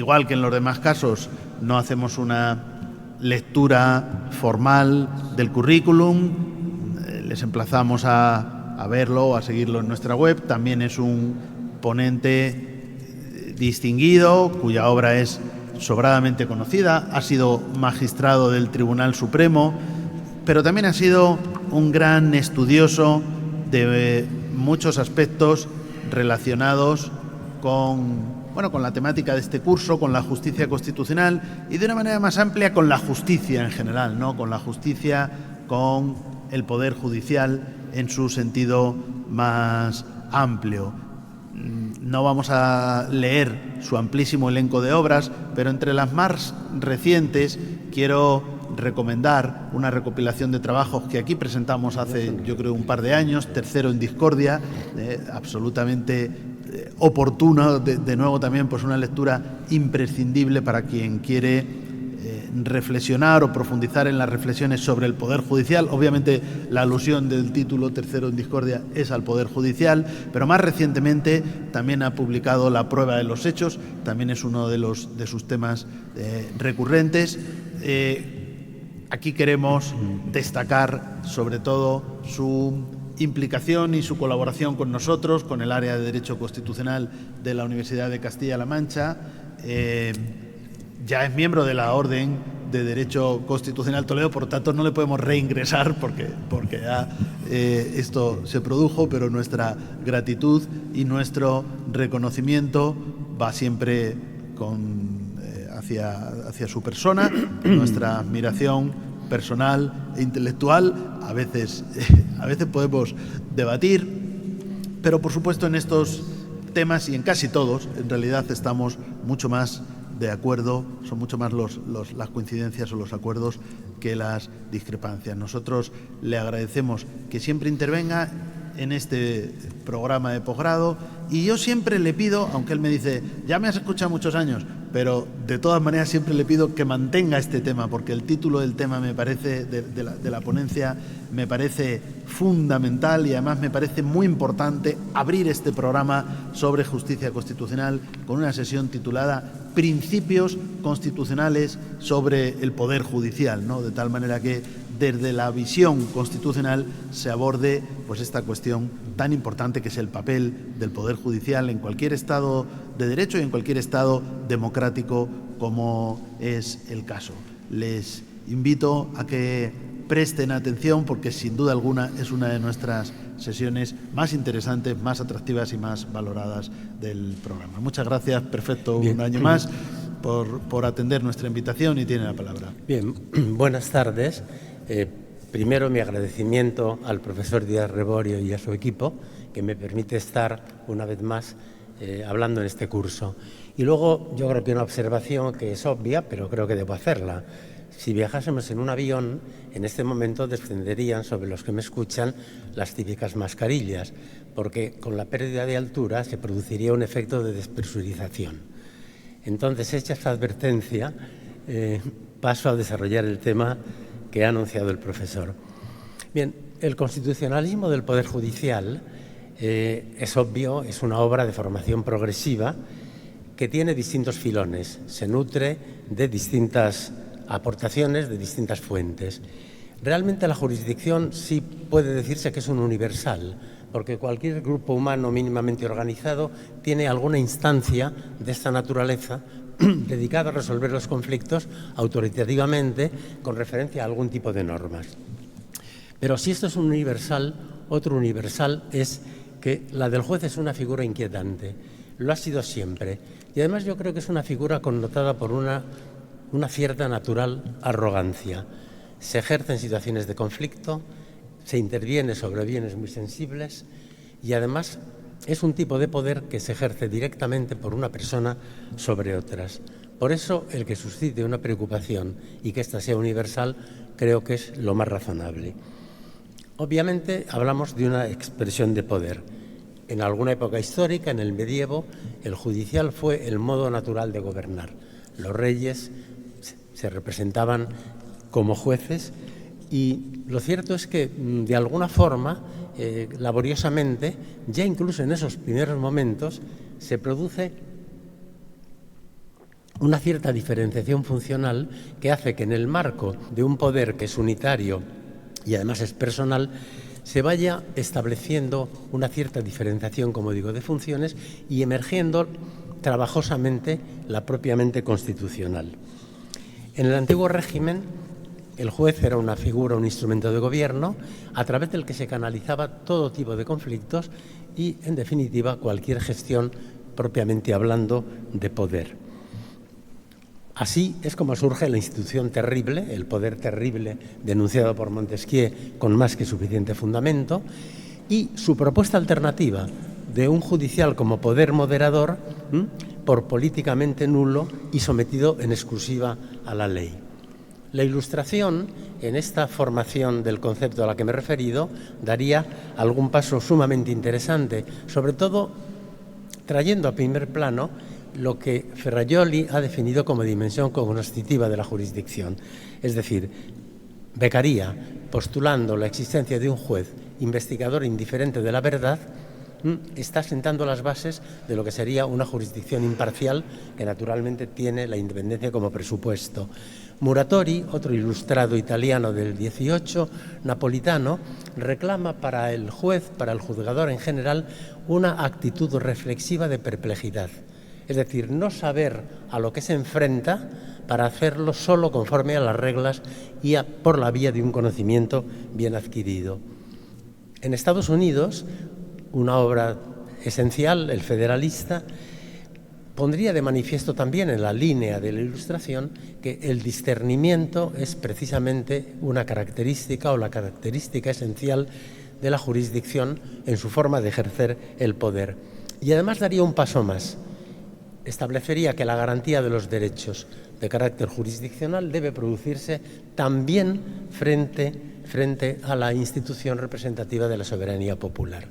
igual que en los demás casos, no hacemos una lectura formal del currículum. Les emplazamos a verlo o a seguirlo en nuestra web. También es un ponente distinguido, cuya obra es sobradamente conocida. Ha sido magistrado del Tribunal Supremo, pero también ha sido un gran estudioso de muchos aspectos relacionados con la temática de este curso, con la justicia constitucional y de una manera más amplia con la justicia en general, ¿no? Con la justicia, con el Poder Judicial en su sentido más amplio. No vamos a leer su amplísimo elenco de obras, pero entre las más recientes quiero recomendar una recopilación de trabajos que aquí presentamos hace, yo creo, un par de años, Tercero en Discordia, absolutamente oportuno, de nuevo también pues una lectura imprescindible para quien quiere reflexionar o profundizar en las reflexiones sobre el Poder Judicial. Obviamente la alusión del título Tercero en Discordia es al Poder Judicial, pero más recientemente también ha publicado La prueba de los hechos, también es uno de sus temas recurrentes. Aquí queremos destacar sobre todo su implicación y su colaboración con nosotros, con el área de Derecho Constitucional de la Universidad de Castilla-La Mancha. Ya es miembro de la Orden de Derecho Constitucional Toledo, por lo tanto no le podemos reingresar porque ya esto se produjo, pero nuestra gratitud y nuestro reconocimiento va siempre hacia su persona, nuestra admiración personal e intelectual. A veces podemos debatir, pero por supuesto en estos temas y en casi todos en realidad estamos mucho más de acuerdo, son mucho más las coincidencias o los acuerdos que las discrepancias. Nosotros le agradecemos que siempre intervenga en este programa de posgrado y yo siempre le pido, aunque él me dice, ya me has escuchado muchos años, pero de todas maneras siempre le pido que mantenga este tema, porque el título del tema me parece, de la ponencia, me parece fundamental y además me parece muy importante abrir este programa sobre justicia constitucional con una sesión titulada Principios constitucionales sobre el Poder Judicial, ¿no? De tal manera que desde la visión constitucional se aborde pues esta cuestión tan importante que es el papel del Poder Judicial en cualquier Estado de Derecho y en cualquier Estado democrático como es el caso. Les invito a que presten atención porque sin duda alguna es una de nuestras sesiones más interesantes, más atractivas y más valoradas del programa. Muchas gracias, perfecto, un año más por atender nuestra invitación y tiene la palabra. Bien, buenas tardes. Primero mi agradecimiento al profesor Díaz Reborio y a su equipo que me permite estar una vez más hablando en este curso. Y luego yo creo que una observación que es obvia, pero creo que debo hacerla. Si viajásemos en un avión, en este momento descenderían sobre los que me escuchan las típicas mascarillas, porque con la pérdida de altura se produciría un efecto de despresurización. Entonces, hecha esta advertencia, paso a desarrollar el tema que ha anunciado el profesor. Bien, el constitucionalismo del Poder Judicial es obvio, es una obra de formación progresiva que tiene distintos filones, se nutre de distintas aportaciones de distintas fuentes. Realmente la jurisdicción sí puede decirse que es un universal, porque cualquier grupo humano mínimamente organizado tiene alguna instancia de esta naturaleza dedicada a resolver los conflictos autoritativamente con referencia a algún tipo de normas. Pero si esto es un universal, otro universal es que la del juez es una figura inquietante, lo ha sido siempre, y además yo creo que es una figura connotada por una cierta natural arrogancia. Se ejerce en situaciones de conflicto, se interviene sobre bienes muy sensibles y además es un tipo de poder que se ejerce directamente por una persona sobre otras. Por eso el que suscite una preocupación y que ésta sea universal creo que es lo más razonable. Obviamente hablamos de una expresión de poder. En alguna época histórica, en el medievo, el judicial fue el modo natural de gobernar. Los reyes se representaban como jueces y lo cierto es que de alguna forma, laboriosamente, ya incluso en esos primeros momentos, se produce una cierta diferenciación funcional que hace que en el marco de un poder que es unitario y además es personal, se vaya estableciendo una cierta diferenciación, como digo, de funciones y emergiendo trabajosamente la propiamente constitucional. En el antiguo régimen, el juez era una figura, un instrumento de gobierno a través del que se canalizaba todo tipo de conflictos y, en definitiva, cualquier gestión propiamente hablando de poder. Así es como surge la institución terrible, el poder terrible denunciado por Montesquieu con más que suficiente fundamento, y su propuesta alternativa de un judicial como poder moderador por políticamente nulo y sometido en exclusiva a la ley. La Ilustración, en esta formación del concepto a la que me he referido, daría algún paso sumamente interesante, sobre todo trayendo a primer plano lo que Ferrajoli ha definido como dimensión cognoscitiva de la jurisdicción. Es decir, Beccaria, postulando la existencia de un juez investigador indiferente de la verdad, está sentando las bases de lo que sería una jurisdicción imparcial que naturalmente tiene la independencia como presupuesto. Muratori, otro ilustrado italiano del 18, napolitano, reclama para el juez, para el juzgador en general, una actitud reflexiva de perplejidad. Es decir, no saber a lo que se enfrenta para hacerlo solo conforme a las reglas y por la vía de un conocimiento bien adquirido. En Estados Unidos, una obra esencial, El Federalista, pondría de manifiesto también en la línea de la Ilustración que el discernimiento es precisamente una característica o la característica esencial de la jurisdicción en su forma de ejercer el poder. Y además daría un paso más. Establecería que la garantía de los derechos de carácter jurisdiccional debe producirse también frente a la institución representativa de la soberanía popular.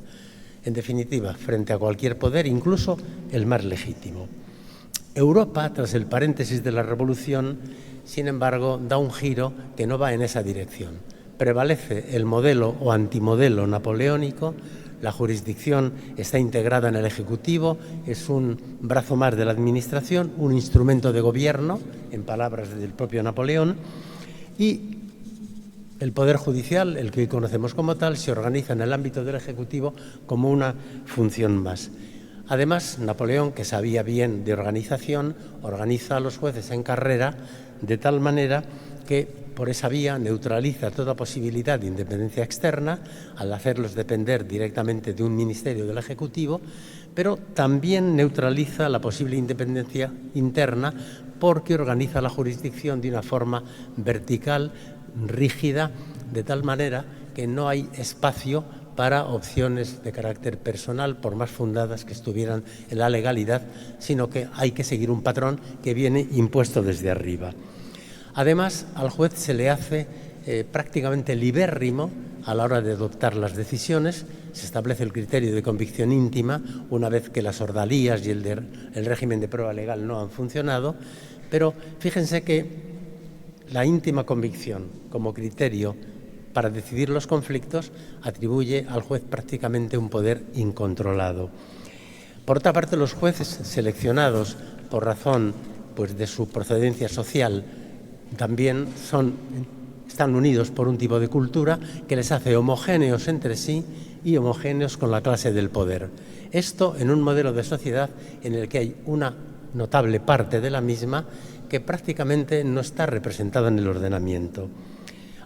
En definitiva, frente a cualquier poder, incluso el más legítimo. Europa, tras el paréntesis de la Revolución, sin embargo, da un giro que no va en esa dirección. Prevalece el modelo o antimodelo napoleónico. La jurisdicción está integrada en el Ejecutivo, es un brazo más de la Administración, un instrumento de gobierno, en palabras del propio Napoleón, y el Poder Judicial, el que hoy conocemos como tal, se organiza en el ámbito del Ejecutivo como una función más. Además, Napoleón, que sabía bien de organización, organiza a los jueces en carrera de tal manera que por esa vía neutraliza toda posibilidad de independencia externa al hacerlos depender directamente de un ministerio del Ejecutivo, pero también neutraliza la posible independencia interna porque organiza la jurisdicción de una forma vertical, rígida, de tal manera que no hay espacio para opciones de carácter personal, por más fundadas que estuvieran en la legalidad, sino que hay que seguir un patrón que viene impuesto desde arriba. Además, al juez se le hace prácticamente libérrimo a la hora de adoptar las decisiones. Se establece el criterio de convicción íntima una vez que las ordalías y el régimen de prueba legal no han funcionado, pero fíjense que la íntima convicción como criterio para decidir los conflictos atribuye al juez prácticamente un poder incontrolado. Por otra parte, los jueces seleccionados por razón de su procedencia social también están unidos por un tipo de cultura que les hace homogéneos entre sí y homogéneos con la clase del poder. Esto en un modelo de sociedad en el que hay una notable parte de la misma que prácticamente no está representada en el ordenamiento.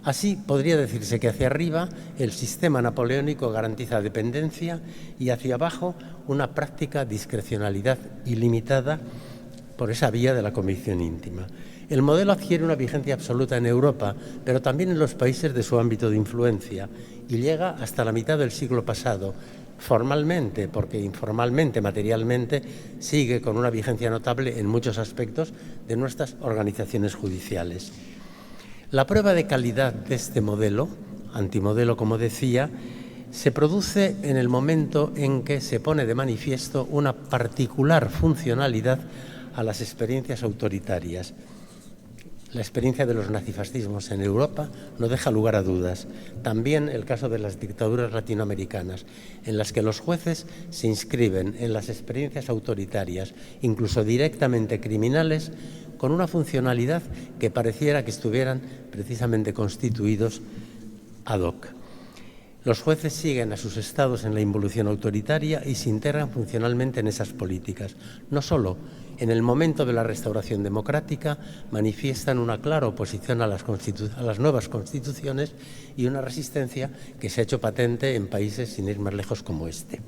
Así podría decirse que hacia arriba el sistema napoleónico garantiza dependencia y hacia abajo una práctica discrecionalidad ilimitada por esa vía de la convicción íntima. El modelo adquiere una vigencia absoluta en Europa, pero también en los países de su ámbito de influencia, y llega hasta la mitad del siglo pasado, formalmente, porque informalmente, materialmente, sigue con una vigencia notable en muchos aspectos de nuestras organizaciones judiciales. La prueba de calidad de este modelo, antimodelo como decía, se produce en el momento en que se pone de manifiesto una particular funcionalidad a las experiencias autoritarias. La experiencia de los nazifascismos en Europa no deja lugar a dudas. También el caso de las dictaduras latinoamericanas, en las que los jueces se inscriben en las experiencias autoritarias, incluso directamente criminales, con una funcionalidad que pareciera que estuvieran precisamente constituidos ad hoc. Los jueces siguen a sus estados en la involución autoritaria y se integran funcionalmente en esas políticas. No solo en el momento de la restauración democrática manifiestan una clara oposición a las nuevas constituciones y una resistencia que se ha hecho patente en países, sin ir más lejos, como este.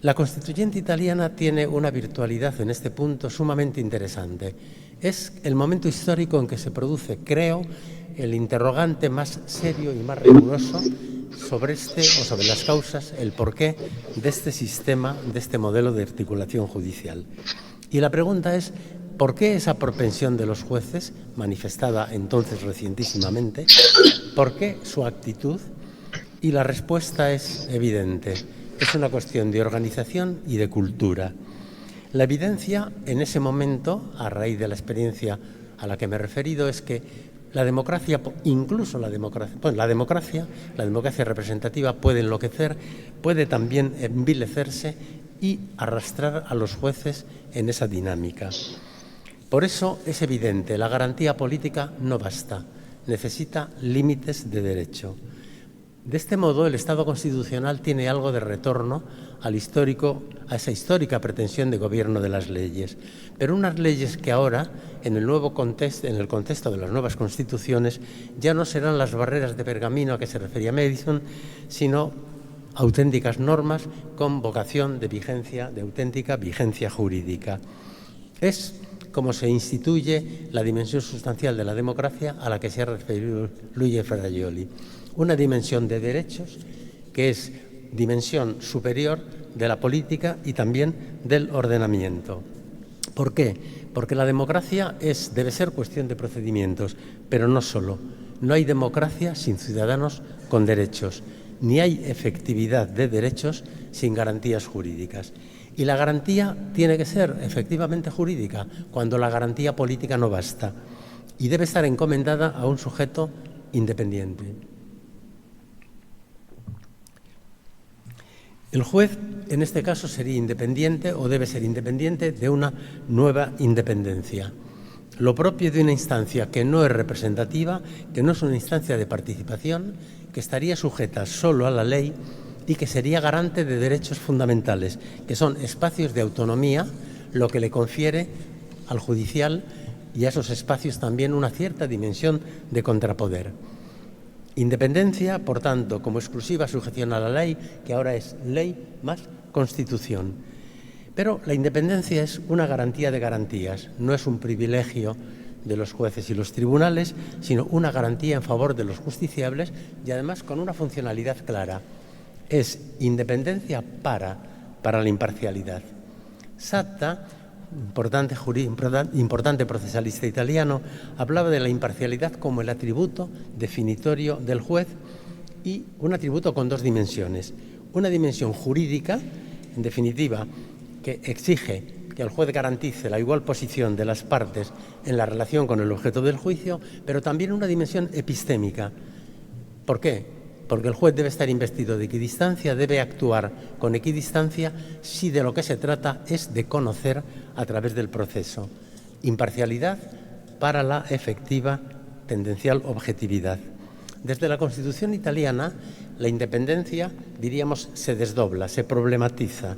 La Constituyente italiana tiene una virtualidad en este punto sumamente interesante. Es el momento histórico en que se produce, creo, el interrogante más serio y más riguroso sobre sobre las causas, el porqué de este sistema, de este modelo de articulación judicial. Y la pregunta es, ¿por qué esa propensión de los jueces, manifestada entonces recientísimamente? ¿Por qué su actitud? Y la respuesta es evidente. Es una cuestión de organización y de cultura. La evidencia en ese momento, a raíz de la experiencia a la que me he referido, es que la democracia, incluso la democracia representativa puede enloquecer, puede también envilecerse y arrastrar a los jueces en esa dinámica. Por eso es evidente, la garantía política no basta, necesita límites de derecho. De este modo, el Estado constitucional tiene algo de retorno a esa histórica pretensión de gobierno de las leyes, pero unas leyes que ahora, en el contexto de las nuevas constituciones, ya no serán las barreras de pergamino a que se refería Madison, sino auténticas normas con vocación de vigencia, de auténtica vigencia jurídica. Es como se instituye la dimensión sustancial de la democracia a la que se ha referido Luigi Ferrajoli. Una dimensión de derechos que es dimensión superior de la política y también del ordenamiento. ¿Por qué? Porque la democracia debe ser cuestión de procedimientos, pero no solo. No hay democracia sin ciudadanos con derechos, ni hay efectividad de derechos sin garantías jurídicas. Y la garantía tiene que ser efectivamente jurídica, cuando la garantía política no basta, y debe estar encomendada a un sujeto independiente. El juez, en este caso, sería independiente o debe ser independiente de una nueva independencia. Lo propio de una instancia que no es representativa, que no es una instancia de participación, que estaría sujeta solo a la ley y que sería garante de derechos fundamentales, que son espacios de autonomía, lo que le confiere al judicial y a esos espacios también una cierta dimensión de contrapoder. Independencia, por tanto, como exclusiva sujeción a la ley, que ahora es ley más Constitución. Pero la independencia es una garantía de garantías, no es un privilegio de los jueces y los tribunales, sino una garantía en favor de los justiciables y además con una funcionalidad clara. Es independencia para la imparcialidad. Satta, importante procesalista italiano, hablaba de la imparcialidad como el atributo definitorio del juez y un atributo con dos dimensiones. Una dimensión jurídica, en definitiva, que exige que el juez garantice la igual posición de las partes en la relación con el objeto del juicio, pero también una dimensión epistémica. ¿Por qué? Porque el juez debe estar investido de equidistancia, debe actuar con equidistancia si de lo que se trata es de conocer a través del proceso. Imparcialidad para la efectiva tendencial objetividad. Desde la Constitución italiana, la independencia, diríamos, se desdobla, se problematiza.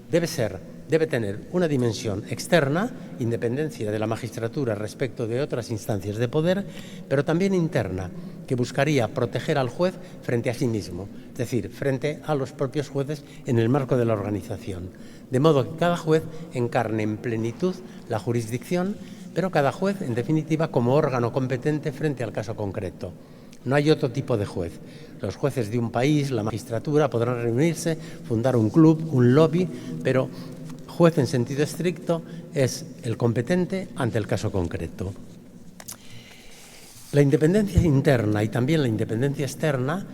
Debe tener una dimensión externa, independencia de la magistratura respecto de otras instancias de poder, pero también interna, que buscaría proteger al juez frente a sí mismo, es decir, frente a los propios jueces en el marco de la organización. De modo que cada juez encarne en plenitud la jurisdicción, pero cada juez, en definitiva, como órgano competente frente al caso concreto. No hay otro tipo de juez. Los jueces de un país, la magistratura, podrán reunirse, fundar un club, un lobby, pero juez en sentido estricto es el competente ante el caso concreto. La independencia interna y también la independencia externa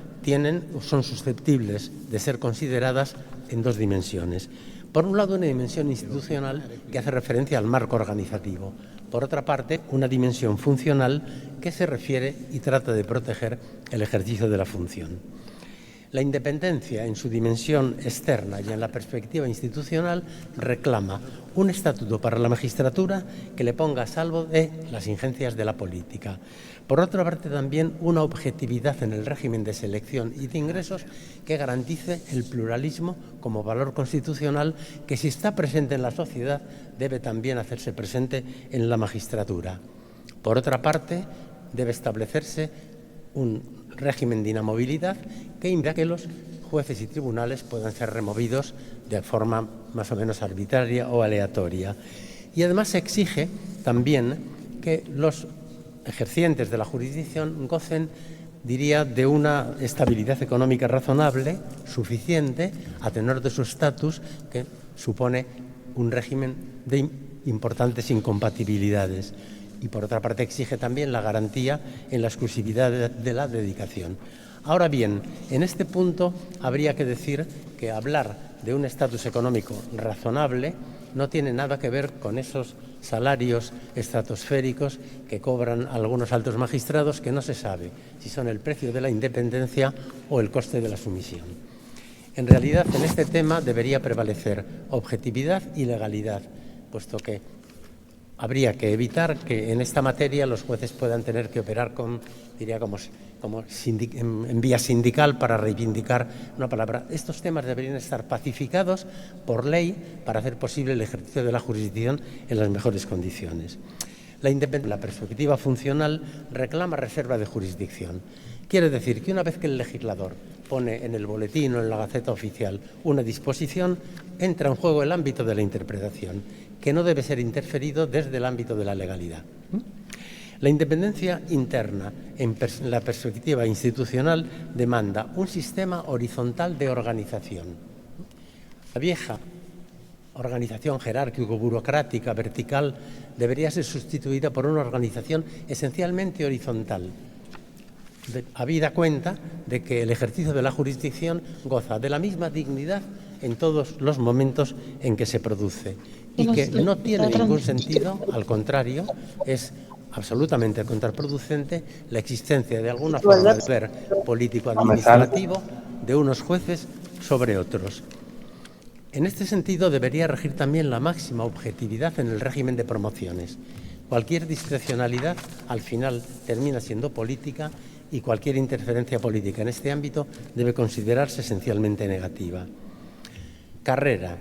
son susceptibles de ser consideradas en dos dimensiones. Por un lado, una dimensión institucional que hace referencia al marco organizativo. Por otra parte, una dimensión funcional que se refiere y trata de proteger el ejercicio de la función. La independencia en su dimensión externa y en la perspectiva institucional reclama un estatuto para la magistratura que le ponga a salvo de las injerencias de la política. Por otra parte, también una objetividad en el régimen de selección y de ingresos que garantice el pluralismo como valor constitucional que, si está presente en la sociedad, debe también hacerse presente en la magistratura. Por otra parte, debe establecerse un régimen de inamovilidad que impida que los jueces y tribunales puedan ser removidos de forma más o menos arbitraria o aleatoria. Y además se exige también que los ejercientes de la jurisdicción gocen, diría, de una estabilidad económica razonable, suficiente, a tenor de su estatus, que supone un régimen de importantes incompatibilidades. Y, por otra parte, exige también la garantía en la exclusividad de la dedicación. Ahora bien, en este punto habría que decir que hablar de un estatus económico razonable no tiene nada que ver con esos salarios estratosféricos que cobran algunos altos magistrados que no se sabe si son el precio de la independencia o el coste de la sumisión. En realidad, en este tema debería prevalecer objetividad y legalidad, puesto que habría que evitar que en esta materia los jueces puedan tener que operar en vía sindical para reivindicar una palabra. Estos temas deberían estar pacificados por ley para hacer posible el ejercicio de la jurisdicción en las mejores condiciones. La perspectiva funcional reclama reserva de jurisdicción. Quiere decir que una vez que el legislador pone en el boletín o en la Gaceta Oficial una disposición, entra en juego el ámbito de la interpretación, que no debe ser interferido desde el ámbito de la legalidad. La independencia interna en la perspectiva institucional demanda un sistema horizontal de organización. La vieja organización jerárquico-burocrática vertical debería ser sustituida por una organización esencialmente horizontal, habida cuenta de que el ejercicio de la jurisdicción goza de la misma dignidad en todos los momentos en que se produce y que no tiene ningún sentido, al contrario, es absolutamente contraproducente la existencia de alguna forma de poder político-administrativo de unos jueces sobre otros. En este sentido, debería regir también la máxima objetividad en el régimen de promociones. Cualquier discrecionalidad, al final, termina siendo política y cualquier interferencia política en este ámbito debe considerarse esencialmente negativa. Carrera.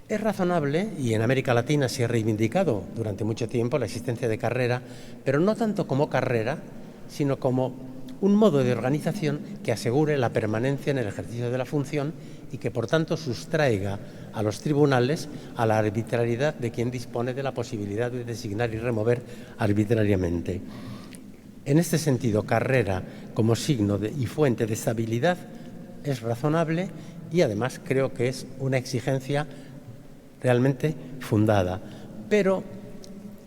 Es razonable, y en América Latina se ha reivindicado durante mucho tiempo la existencia de carrera, pero no tanto como carrera, sino como un modo de organización que asegure la permanencia en el ejercicio de la función y que, por tanto, sustraiga a los tribunales a la arbitrariedad de quien dispone de la posibilidad de designar y remover arbitrariamente. En este sentido, carrera como signo y fuente de estabilidad es razonable y, además, creo que es una exigencia realmente fundada. Pero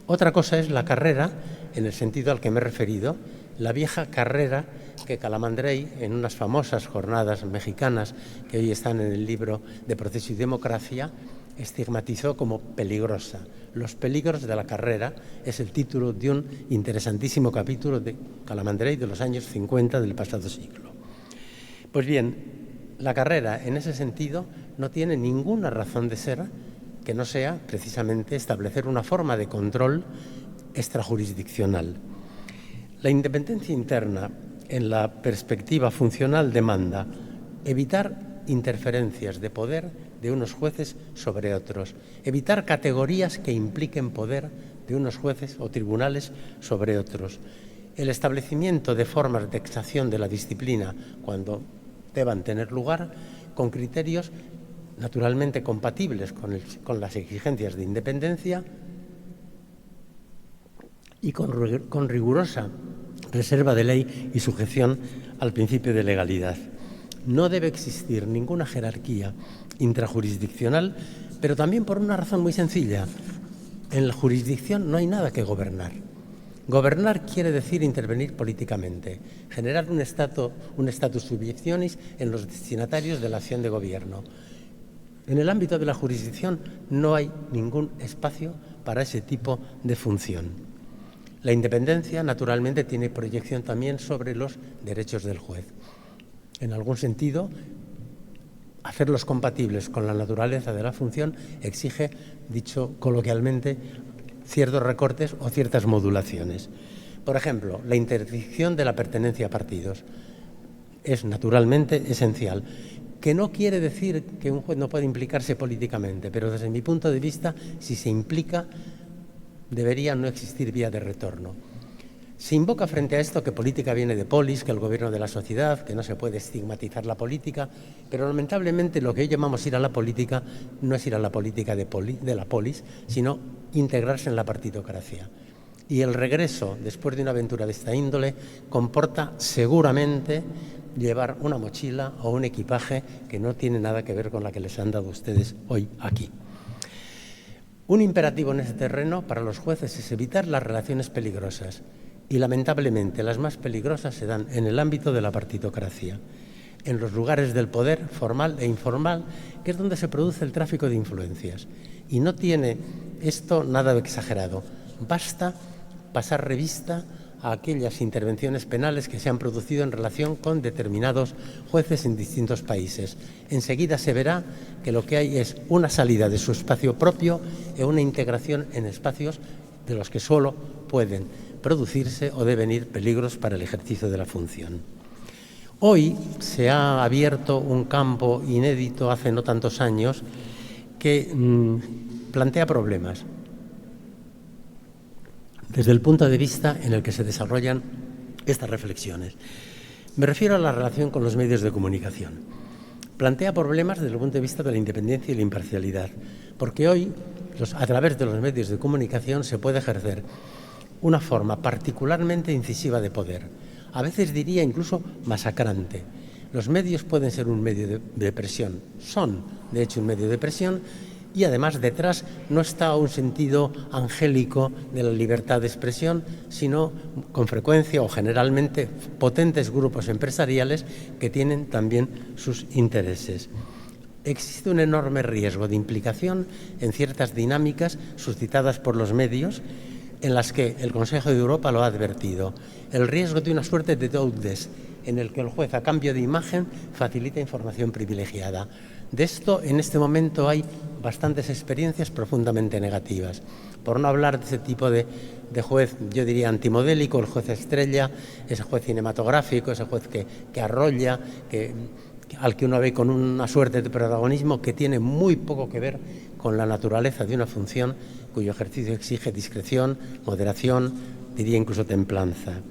otra cosa es la carrera, en el sentido al que me he referido, la vieja carrera que Calamandrei, en unas famosas jornadas mexicanas que hoy están en el libro de Proceso y Democracia, estigmatizó como peligrosa. Los peligros de la carrera es el título de un interesantísimo capítulo de Calamandrei de los años 50 del pasado siglo. Pues bien, la carrera en ese sentido no tiene ninguna razón de ser que no sea precisamente establecer una forma de control extrajurisdiccional. La independencia interna en la perspectiva funcional demanda evitar interferencias de poder de unos jueces sobre otros, evitar categorías que impliquen poder de unos jueces o tribunales sobre otros, el establecimiento de formas de exacción de la disciplina cuando deban tener lugar con criterios naturalmente compatibles con las exigencias de independencia y con rigurosa reserva de ley y sujeción al principio de legalidad. No debe existir ninguna jerarquía intrajurisdiccional, pero también por una razón muy sencilla. En la jurisdicción no hay nada que gobernar. Gobernar quiere decir intervenir políticamente, generar un status subiectionis en los destinatarios de la acción de gobierno. En el ámbito de la jurisdicción no hay ningún espacio para ese tipo de función. La independencia, naturalmente, tiene proyección también sobre los derechos del juez. En algún sentido, hacerlos compatibles con la naturaleza de la función exige, dicho coloquialmente, ciertos recortes o ciertas modulaciones. Por ejemplo, la interdicción de la pertenencia a partidos es naturalmente esencial, que no quiere decir que un juez no pueda implicarse políticamente, pero desde mi punto de vista, si se implica, debería no existir vía de retorno. Se invoca frente a esto que política viene de polis, que el gobierno de la sociedad, que no se puede estigmatizar la política, pero lamentablemente lo que hoy llamamos ir a la política no es ir a la política de la polis, sino integrarse en la partitocracia. Y el regreso, después de una aventura de esta índole, comporta seguramente llevar una mochila o un equipaje que no tiene nada que ver con la que les han dado ustedes hoy aquí. Un imperativo en este terreno para los jueces es evitar las relaciones peligrosas. Y lamentablemente las más peligrosas se dan en el ámbito de la partitocracia, en los lugares del poder formal e informal, que es donde se produce el tráfico de influencias. Y no tiene esto nada de exagerado. Basta pasar revista a aquellas intervenciones penales que se han producido en relación con determinados jueces en distintos países. Enseguida se verá que lo que hay es una salida de su espacio propio y una integración en espacios de los que solo pueden producirse o devenir peligros para el ejercicio de la función. Hoy se ha abierto un campo inédito hace no tantos años que plantea problemas desde el punto de vista en el que se desarrollan estas reflexiones. Me refiero a la relación con los medios de comunicación. Plantea problemas desde el punto de vista de la independencia y la imparcialidad, porque hoy, a través de los medios de comunicación, se puede ejercer una forma particularmente incisiva de poder, a veces diría incluso masacrante. Los medios pueden ser un medio de presión, son de hecho un medio de presión, y además detrás no está un sentido angélico de la libertad de expresión, sino con frecuencia o generalmente potentes grupos empresariales que tienen también sus intereses. Existe un enorme riesgo de implicación en ciertas dinámicas suscitadas por los medios, en las que el Consejo de Europa lo ha advertido. El riesgo de una suerte de do-ut-des, en el que el juez, a cambio de imagen, facilita información privilegiada. De esto, en este momento, hay bastantes experiencias profundamente negativas. Por no hablar de ese tipo de juez, yo diría antimodélico, el juez estrella, ese juez cinematográfico, ese juez que arrolla, al que uno ve con una suerte de protagonismo que tiene muy poco que ver con la naturaleza de una función cuyo ejercicio exige discreción, moderación, diría incluso templanza.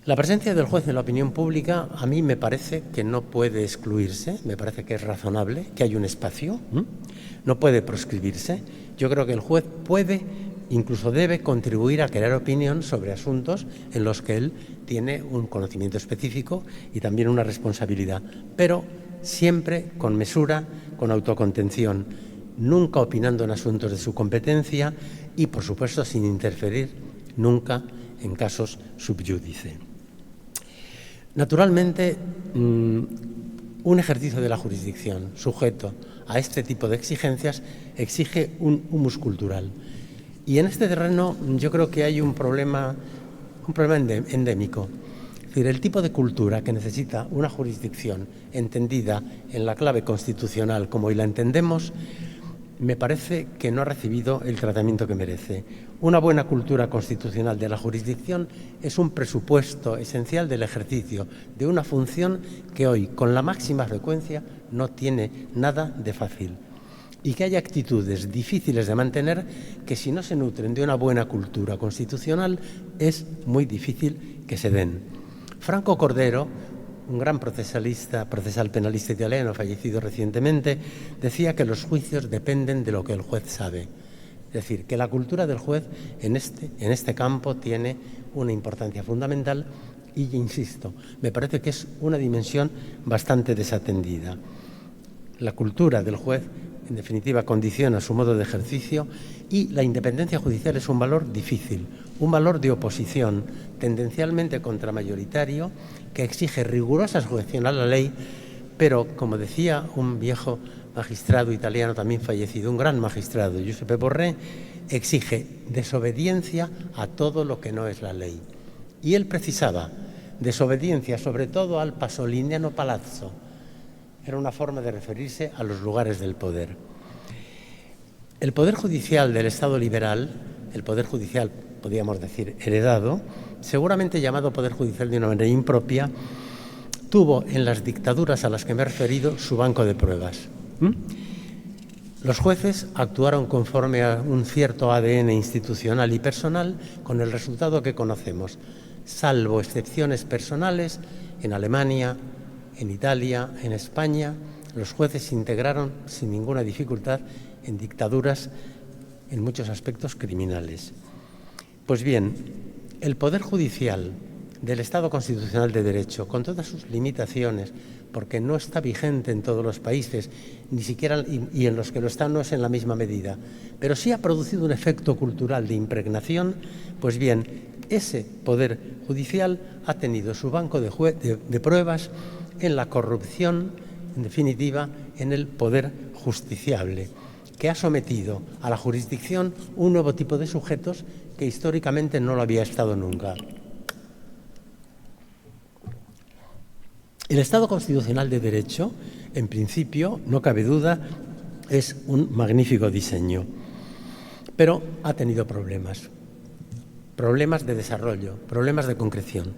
La presencia del juez en la opinión pública a mí me parece que no puede excluirse, me parece que es razonable, que hay un espacio, no puede proscribirse. Yo creo que el juez puede, incluso debe contribuir a crear opinión sobre asuntos en los que él tiene un conocimiento específico y también una responsabilidad, pero siempre con mesura, con autocontención, nunca opinando en asuntos de su competencia y, por supuesto, sin interferir nunca en casos sub judice. Naturalmente, un ejercicio de la jurisdicción sujeto a este tipo de exigencias exige un humus cultural. Y en este terreno yo creo que hay un problema endémico. Es decir, el tipo de cultura que necesita una jurisdicción entendida en la clave constitucional como hoy la entendemos, me parece que no ha recibido el tratamiento que merece. Una buena cultura constitucional de la jurisdicción es un presupuesto esencial del ejercicio de una función que hoy, con la máxima frecuencia, no tiene nada de fácil. Y que hay actitudes difíciles de mantener que, si no se nutren de una buena cultura constitucional, es muy difícil que se den. Franco Cordero, un gran procesal penalista italiano fallecido recientemente, decía que los juicios dependen de lo que el juez sabe. Es decir, que la cultura del juez en este campo tiene una importancia fundamental y, insisto, me parece que es una dimensión bastante desatendida. La cultura del juez, en definitiva, condiciona su modo de ejercicio y la independencia judicial es un valor difícil, un valor de oposición tendencialmente contramayoritario que exige rigurosa sujeción a la ley, Pero, como decía un viejo magistrado italiano también fallecido, un gran magistrado, Giuseppe Borré, exige desobediencia a todo lo que no es la ley. Y él precisaba desobediencia sobre todo al Pasoliniano Palazzo. Era una forma de referirse a los lugares del poder. El poder judicial del Estado liberal, el poder judicial, podríamos decir, heredado, seguramente llamado poder judicial de una manera impropia, tuvo en las dictaduras a las que me he referido su banco de pruebas. Los jueces actuaron conforme a un cierto ADN institucional y personal, con el resultado que conocemos, salvo excepciones personales. En Alemania, en Italia, en España, los jueces se integraron sin ninguna dificultad en dictaduras en muchos aspectos criminales. Pues bien, el Poder Judicial del Estado Constitucional de Derecho, con todas sus limitaciones, porque no está vigente en todos los países, ni siquiera, y en los que lo están no es en la misma medida, pero sí ha producido un efecto cultural de impregnación. Pues bien, ese Poder Judicial ha tenido su banco de pruebas en la corrupción, en definitiva, en el poder justiciable, que ha sometido a la jurisdicción un nuevo tipo de sujetos que históricamente no lo había estado nunca. El Estado Constitucional de Derecho, en principio, no cabe duda, es un magnífico diseño, pero ha tenido problemas de desarrollo, problemas de concreción.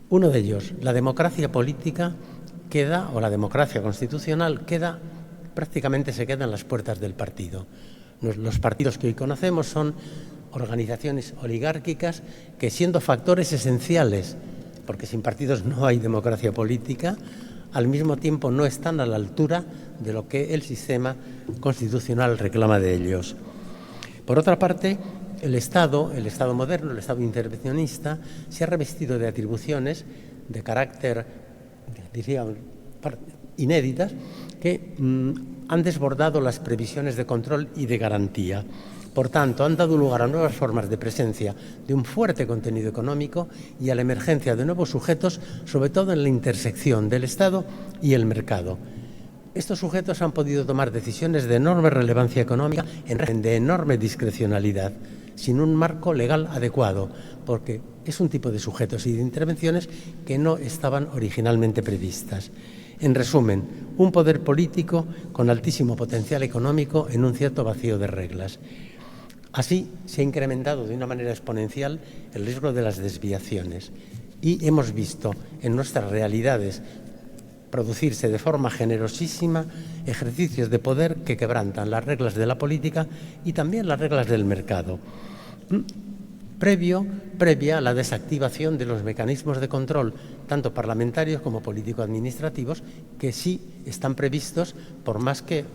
Uno de ellos, la democracia política queda, o la democracia constitucional queda, prácticamente se queda en las puertas del partido. Los partidos que hoy conocemos son organizaciones oligárquicas que, siendo factores esenciales, porque sin partidos no hay democracia política, al mismo tiempo no están a la altura de lo que el sistema constitucional reclama de ellos. Por otra parte, el Estado moderno, el Estado intervencionista, se ha revestido de atribuciones de carácter, diría, inéditas, que han desbordado las previsiones de control y de garantía. Por tanto, han dado lugar a nuevas formas de presencia de un fuerte contenido económico y a la emergencia de nuevos sujetos, sobre todo en la intersección del Estado y el mercado. Estos sujetos han podido tomar decisiones de enorme relevancia económica en régimen de enorme discrecionalidad, sin un marco legal adecuado, porque es un tipo de sujetos y de intervenciones que no estaban originalmente previstas. En resumen, un poder político con altísimo potencial económico en un cierto vacío de reglas. Así se ha incrementado de una manera exponencial el riesgo de las desviaciones y hemos visto en nuestras realidades producirse de forma generosísima ejercicios de poder que quebrantan las reglas de la política y también las reglas del mercado, previa a la desactivación de los mecanismos de control, tanto parlamentarios como político-administrativos, que sí están previstos, por más que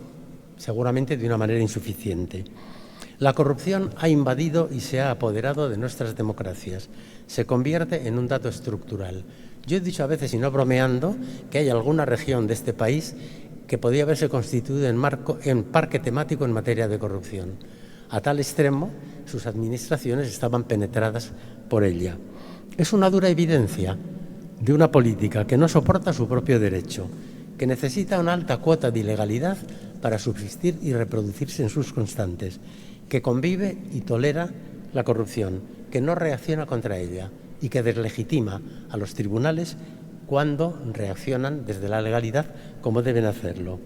seguramente de una manera insuficiente. La corrupción ha invadido y se ha apoderado de nuestras democracias. Se convierte en un dato estructural. Yo he dicho a veces, y no bromeando, que hay alguna región de este país que podría haberse constituido en parque temático en materia de corrupción. A tal extremo, sus administraciones estaban penetradas por ella. Es una dura evidencia de una política que no soporta su propio derecho, que necesita una alta cuota de ilegalidad para subsistir y reproducirse en sus constantes, que convive y tolera la corrupción, que no reacciona contra ella y que deslegitima a los tribunales cuando reaccionan desde la legalidad como deben hacerlo.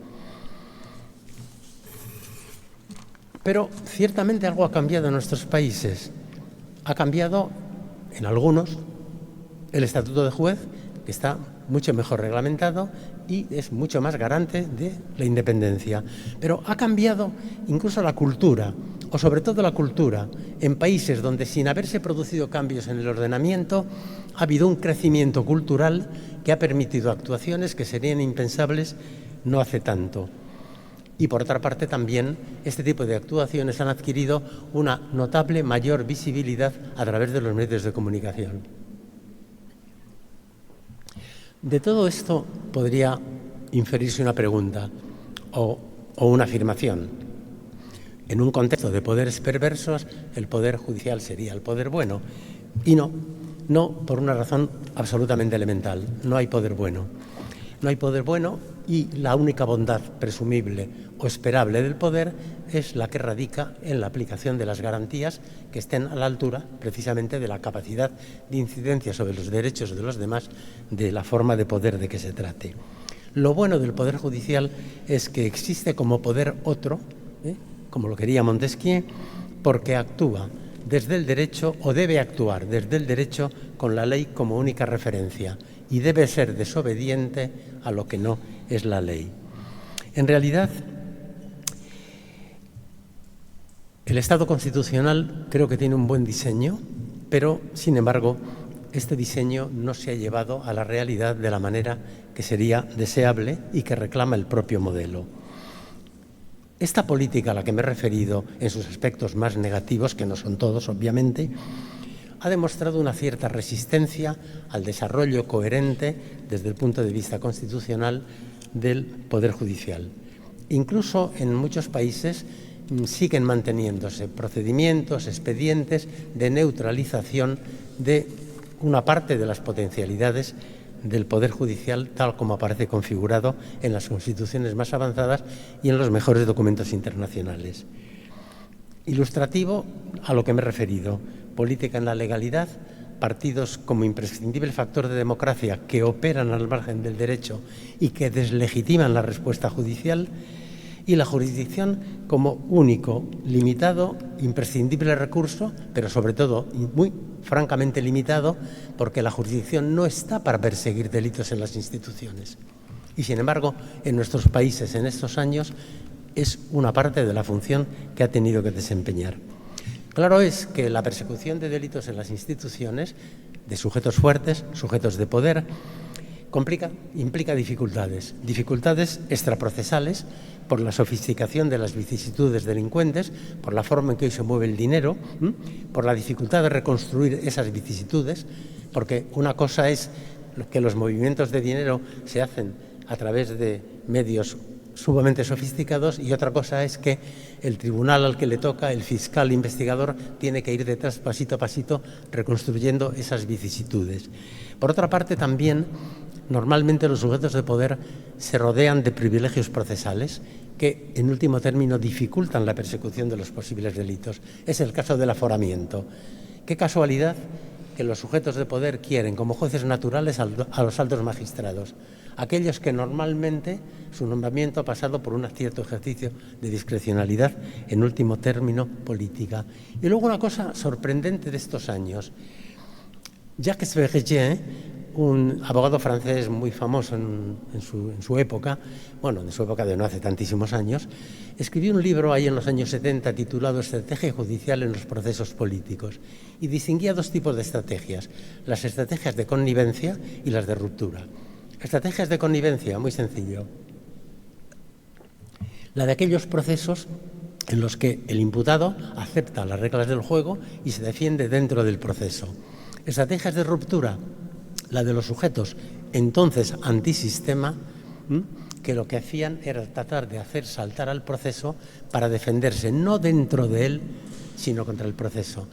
Pero ciertamente algo ha cambiado en nuestros países. Ha cambiado en algunos el estatuto de juez, que está mucho mejor reglamentado y es mucho más garante de la independencia. Pero ha cambiado incluso la cultura, o sobre todo la cultura, en países donde, sin haberse producido cambios en el ordenamiento, ha habido un crecimiento cultural que ha permitido actuaciones que serían impensables no hace tanto. Y por otra parte también este tipo de actuaciones han adquirido una notable mayor visibilidad a través de los medios de comunicación. De todo esto podría inferirse una pregunta o una afirmación. En un contexto de poderes perversos, el poder judicial sería el poder bueno. Y no por una razón absolutamente elemental. No hay poder bueno. No hay poder bueno y la única bondad presumible o esperable del poder es la que radica en la aplicación de las garantías que estén a la altura precisamente de la capacidad de incidencia sobre los derechos de los demás de la forma de poder de que se trate. Lo bueno del Poder Judicial es que existe como poder otro, como lo quería Montesquieu, porque actúa desde el derecho o debe actuar desde el derecho con la ley como única referencia y debe ser desobediente a lo que no es la ley. En realidad, el Estado constitucional creo que tiene un buen diseño, pero, sin embargo, este diseño no se ha llevado a la realidad de la manera que sería deseable y que reclama el propio modelo. Esta política a la que me he referido en sus aspectos más negativos, que no son todos, obviamente, ha demostrado una cierta resistencia al desarrollo coherente desde el punto de vista constitucional del Poder Judicial. Incluso en muchos países siguen manteniéndose procedimientos, expedientes de neutralización de una parte de las potencialidades del Poder Judicial tal como aparece configurado en las constituciones más avanzadas y en los mejores documentos internacionales. Ilustrativo a lo que me he referido, política en la legalidad, partidos como imprescindible factor de democracia que operan al margen del derecho y que deslegitiman la respuesta judicial, y la jurisdicción como único, limitado, imprescindible recurso, pero sobre todo muy francamente limitado, porque la jurisdicción no está para perseguir delitos en las instituciones. Y, sin embargo, en nuestros países en estos años es una parte de la función que ha tenido que desempeñar. Claro es que la persecución de delitos en las instituciones, de sujetos fuertes, sujetos de poder, implica dificultades extraprocesales por la sofisticación de las vicisitudes delincuentes, por la forma en que hoy se mueve el dinero, por la dificultad de reconstruir esas vicisitudes, porque una cosa es que los movimientos de dinero se hacen a través de medios sumamente sofisticados y otra cosa es que el tribunal al que le toca, el fiscal investigador, tiene que ir detrás pasito a pasito reconstruyendo esas vicisitudes. Por otra parte, también normalmente los sujetos de poder se rodean de privilegios procesales que, en último término, dificultan la persecución de los posibles delitos. Es el caso del aforamiento. Qué casualidad que los sujetos de poder quieren como jueces naturales a los altos magistrados, aquellos que normalmente su nombramiento ha pasado por un cierto ejercicio de discrecionalidad, en último término, política. Y luego una cosa sorprendente de estos años. Jacques Vergé, un abogado francés muy famoso en su época, bueno, en su época de no hace tantísimos años, escribió un libro ahí en los años 70 titulado Estrategia judicial en los procesos políticos y distinguía dos tipos de estrategias, las estrategias de connivencia y las de ruptura. Estrategias de connivencia, muy sencillo. La de aquellos procesos en los que el imputado acepta las reglas del juego y se defiende dentro del proceso. Estrategias de ruptura, la de los sujetos entonces antisistema, que lo que hacían era tratar de hacer saltar al proceso para defenderse no dentro de él, sino contra el proceso.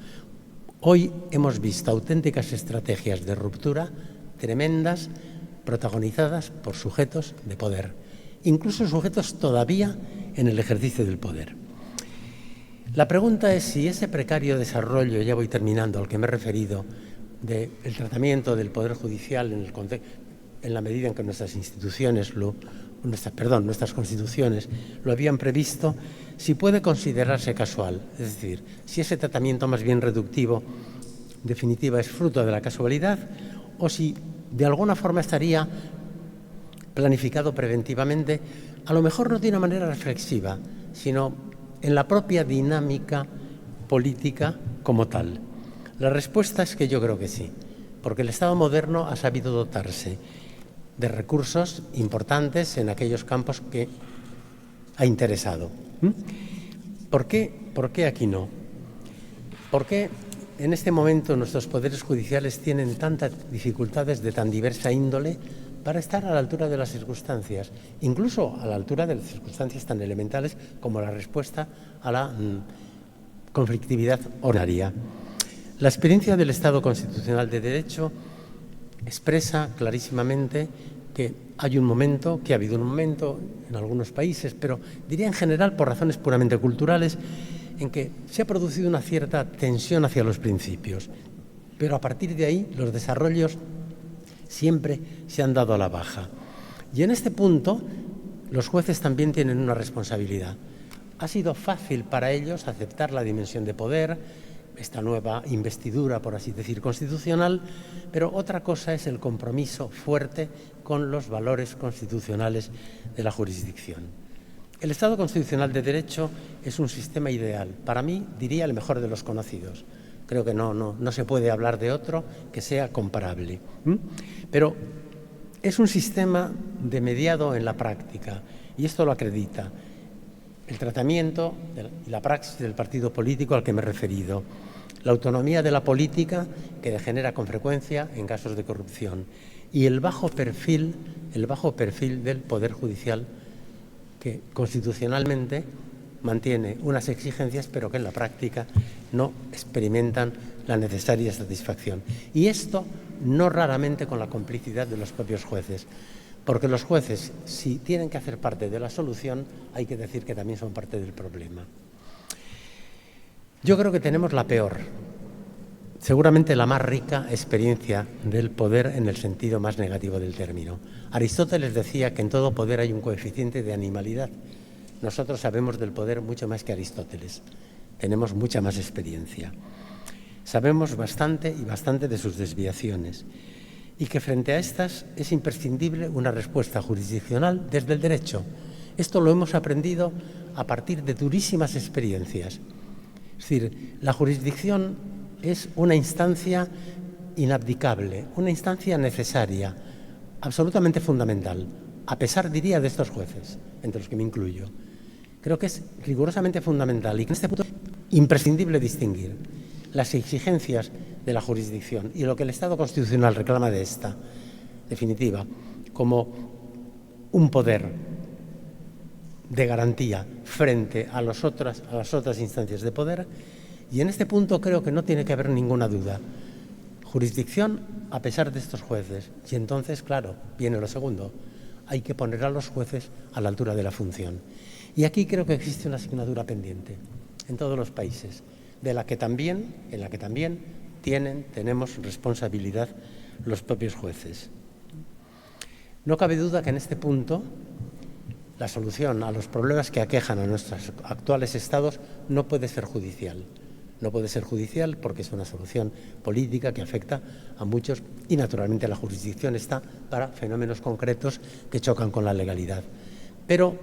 Hoy hemos visto auténticas estrategias de ruptura tremendas, protagonizadas por sujetos de poder, incluso sujetos todavía en el ejercicio del poder. La pregunta es si ese precario desarrollo, ya voy terminando, al que me he referido, del tratamiento del Poder Judicial en la medida en que nuestras constituciones lo habían previsto, si puede considerarse casual, es decir, si ese tratamiento más bien reductivo, definitiva, es fruto de la casualidad o si de alguna forma estaría planificado preventivamente, a lo mejor no de una manera reflexiva, sino en la propia dinámica política como tal. La respuesta es que yo creo que sí, porque el Estado moderno ha sabido dotarse de recursos importantes en aquellos campos que ha interesado. ¿Por qué aquí no? ¿Por qué en este momento nuestros poderes judiciales tienen tantas dificultades de tan diversa índole para estar a la altura de las circunstancias, incluso a la altura de las circunstancias tan elementales como la respuesta a la conflictividad horaria? La experiencia del Estado constitucional de Derecho expresa clarísimamente que hay un momento, que ha habido un momento en algunos países, pero diría en general por razones puramente culturales, en que se ha producido una cierta tensión hacia los principios, pero a partir de ahí los desarrollos siempre se han dado a la baja. Y en este punto los jueces también tienen una responsabilidad. Ha sido fácil para ellos aceptar la dimensión de poder, esta nueva investidura, por así decir, constitucional, pero otra cosa es el compromiso fuerte con los valores constitucionales de la jurisdicción. El Estado constitucional de derecho es un sistema ideal. Para mí, diría, el mejor de los conocidos. Creo que no se puede hablar de otro que sea comparable. Pero es un sistema de mediado en la práctica, y esto lo acredita el tratamiento y la praxis del partido político al que me he referido, la autonomía de la política que degenera con frecuencia en casos de corrupción y el bajo perfil del Poder Judicial que constitucionalmente mantiene unas exigencias pero que en la práctica no experimentan la necesaria satisfacción. Y esto no raramente con la complicidad de los propios jueces, porque los jueces, si tienen que hacer parte de la solución, hay que decir que también son parte del problema. Yo creo que tenemos la peor, seguramente la más rica experiencia del poder en el sentido más negativo del término. Aristóteles decía que en todo poder hay un coeficiente de animalidad. Nosotros sabemos del poder mucho más que Aristóteles, tenemos mucha más experiencia. Sabemos bastante de sus desviaciones y que frente a estas es imprescindible una respuesta jurisdiccional desde el derecho. Esto lo hemos aprendido a partir de durísimas experiencias. Es decir, la jurisdicción es una instancia inabdicable, una instancia necesaria, absolutamente fundamental, a pesar, diría, de estos jueces, entre los que me incluyo. Creo que es rigurosamente fundamental y que en este punto es imprescindible distinguir las exigencias de la jurisdicción y lo que el Estado constitucional reclama de esta, definitiva, como un poder de garantía frente a las otras instancias de poder. Y en este punto creo que no tiene que haber ninguna duda. Jurisdicción a pesar de estos jueces. Y entonces, claro, viene lo segundo. Hay que poner a los jueces a la altura de la función. Y aquí creo que existe una asignatura pendiente en todos los países, en la que también tenemos responsabilidad los propios jueces. No cabe duda que en este punto la solución a los problemas que aquejan a nuestros actuales estados no puede ser judicial. No puede ser judicial porque es una solución política que afecta a muchos y naturalmente la jurisdicción está para fenómenos concretos que chocan con la legalidad. Pero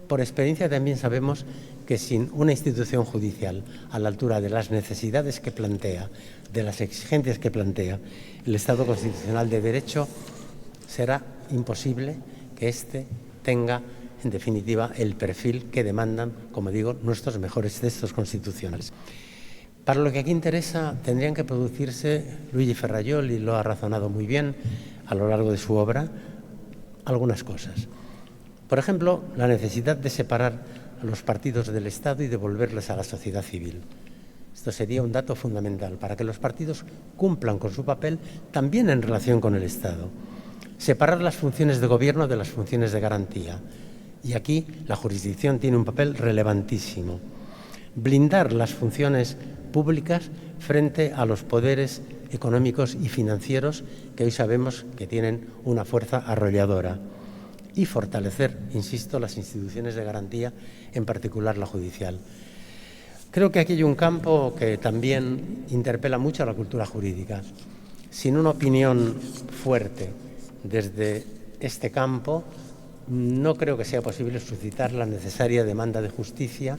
por experiencia también sabemos que sin una institución judicial a la altura de las necesidades que plantea, de las exigencias que plantea el Estado constitucional de derecho, será imposible que éste tenga, en definitiva, el perfil que demandan, como digo, nuestros mejores textos constitucionales. Para lo que aquí interesa, tendrían que producirse, Luigi Ferrajoli lo ha razonado muy bien a lo largo de su obra, algunas cosas. Por ejemplo, la necesidad de separar a los partidos del Estado y devolverles a la sociedad civil. Esto sería un dato fundamental para que los partidos cumplan con su papel también en relación con el Estado. Separar las funciones de gobierno de las funciones de garantía. Y aquí la jurisdicción tiene un papel relevantísimo. Blindar las funciones públicas frente a los poderes económicos y financieros que hoy sabemos que tienen una fuerza arrolladora. Y fortalecer, insisto, las instituciones de garantía, en particular la judicial. Creo que aquí hay un campo que también interpela mucho a la cultura jurídica. Sin una opinión fuerte desde este campo, no creo que sea posible suscitar la necesaria demanda de justicia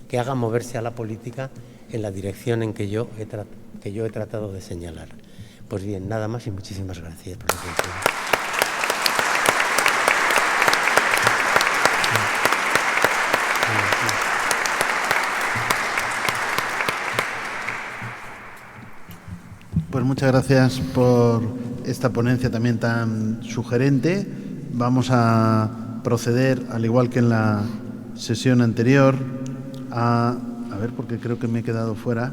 que haga moverse a la política en la dirección en que yo he tratado de señalar. Pues bien, nada más y muchísimas gracias por la atención. Pues muchas gracias por esta ponencia también tan sugerente. Vamos a proceder, al igual que en la sesión anterior, a ver, porque creo que me he quedado fuera,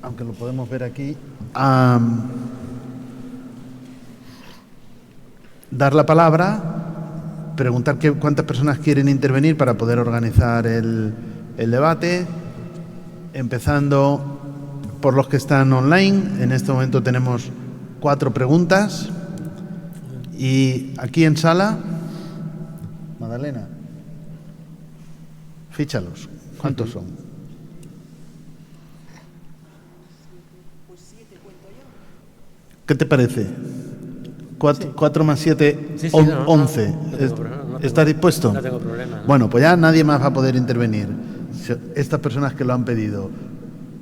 aunque lo podemos ver aquí, a dar la palabra, preguntar cuántas personas quieren intervenir para poder organizar el debate, empezando por los que están online. En este momento tenemos 4 preguntas. Y aquí en sala, Magdalena, fíchalos. ¿Cuántos son? ¿Qué te parece? 4 más 7, Sí, 11. ¿Estás dispuesto? No tengo problema. Bueno, pues ya nadie más va a poder intervenir. Estas personas que lo han pedido.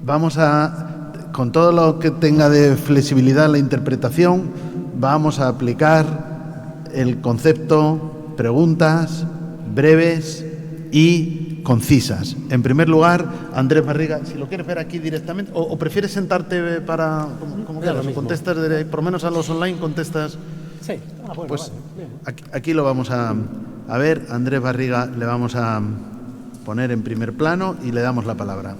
Vamos a, con todo lo que tenga de flexibilidad la interpretación, vamos a aplicar el concepto preguntas breves y concisas. En primer lugar, Andrés Barriga, si lo quieres ver aquí directamente, o prefieres sentarte para, como quieras, contestas, por lo menos a los online contestas. Sí, bueno, pues vale. aquí lo vamos a ver. Andrés Barriga le vamos a poner en primer plano y le damos la palabra.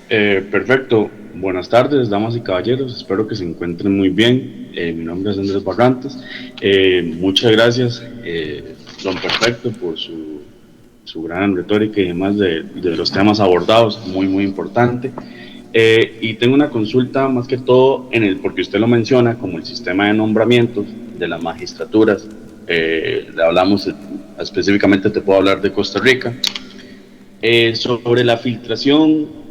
Perfecto. Buenas tardes, damas y caballeros. Espero que se encuentren muy bien. Mi nombre es Andrés Barrantes. Muchas gracias, don Perfecto, por su gran retórica y demás de los temas abordados. Muy, muy importante. Y tengo una consulta más que todo porque usted lo menciona como el sistema de nombramientos de las magistraturas. Hablamos específicamente, te puedo hablar de Costa Rica. Sobre la filtración,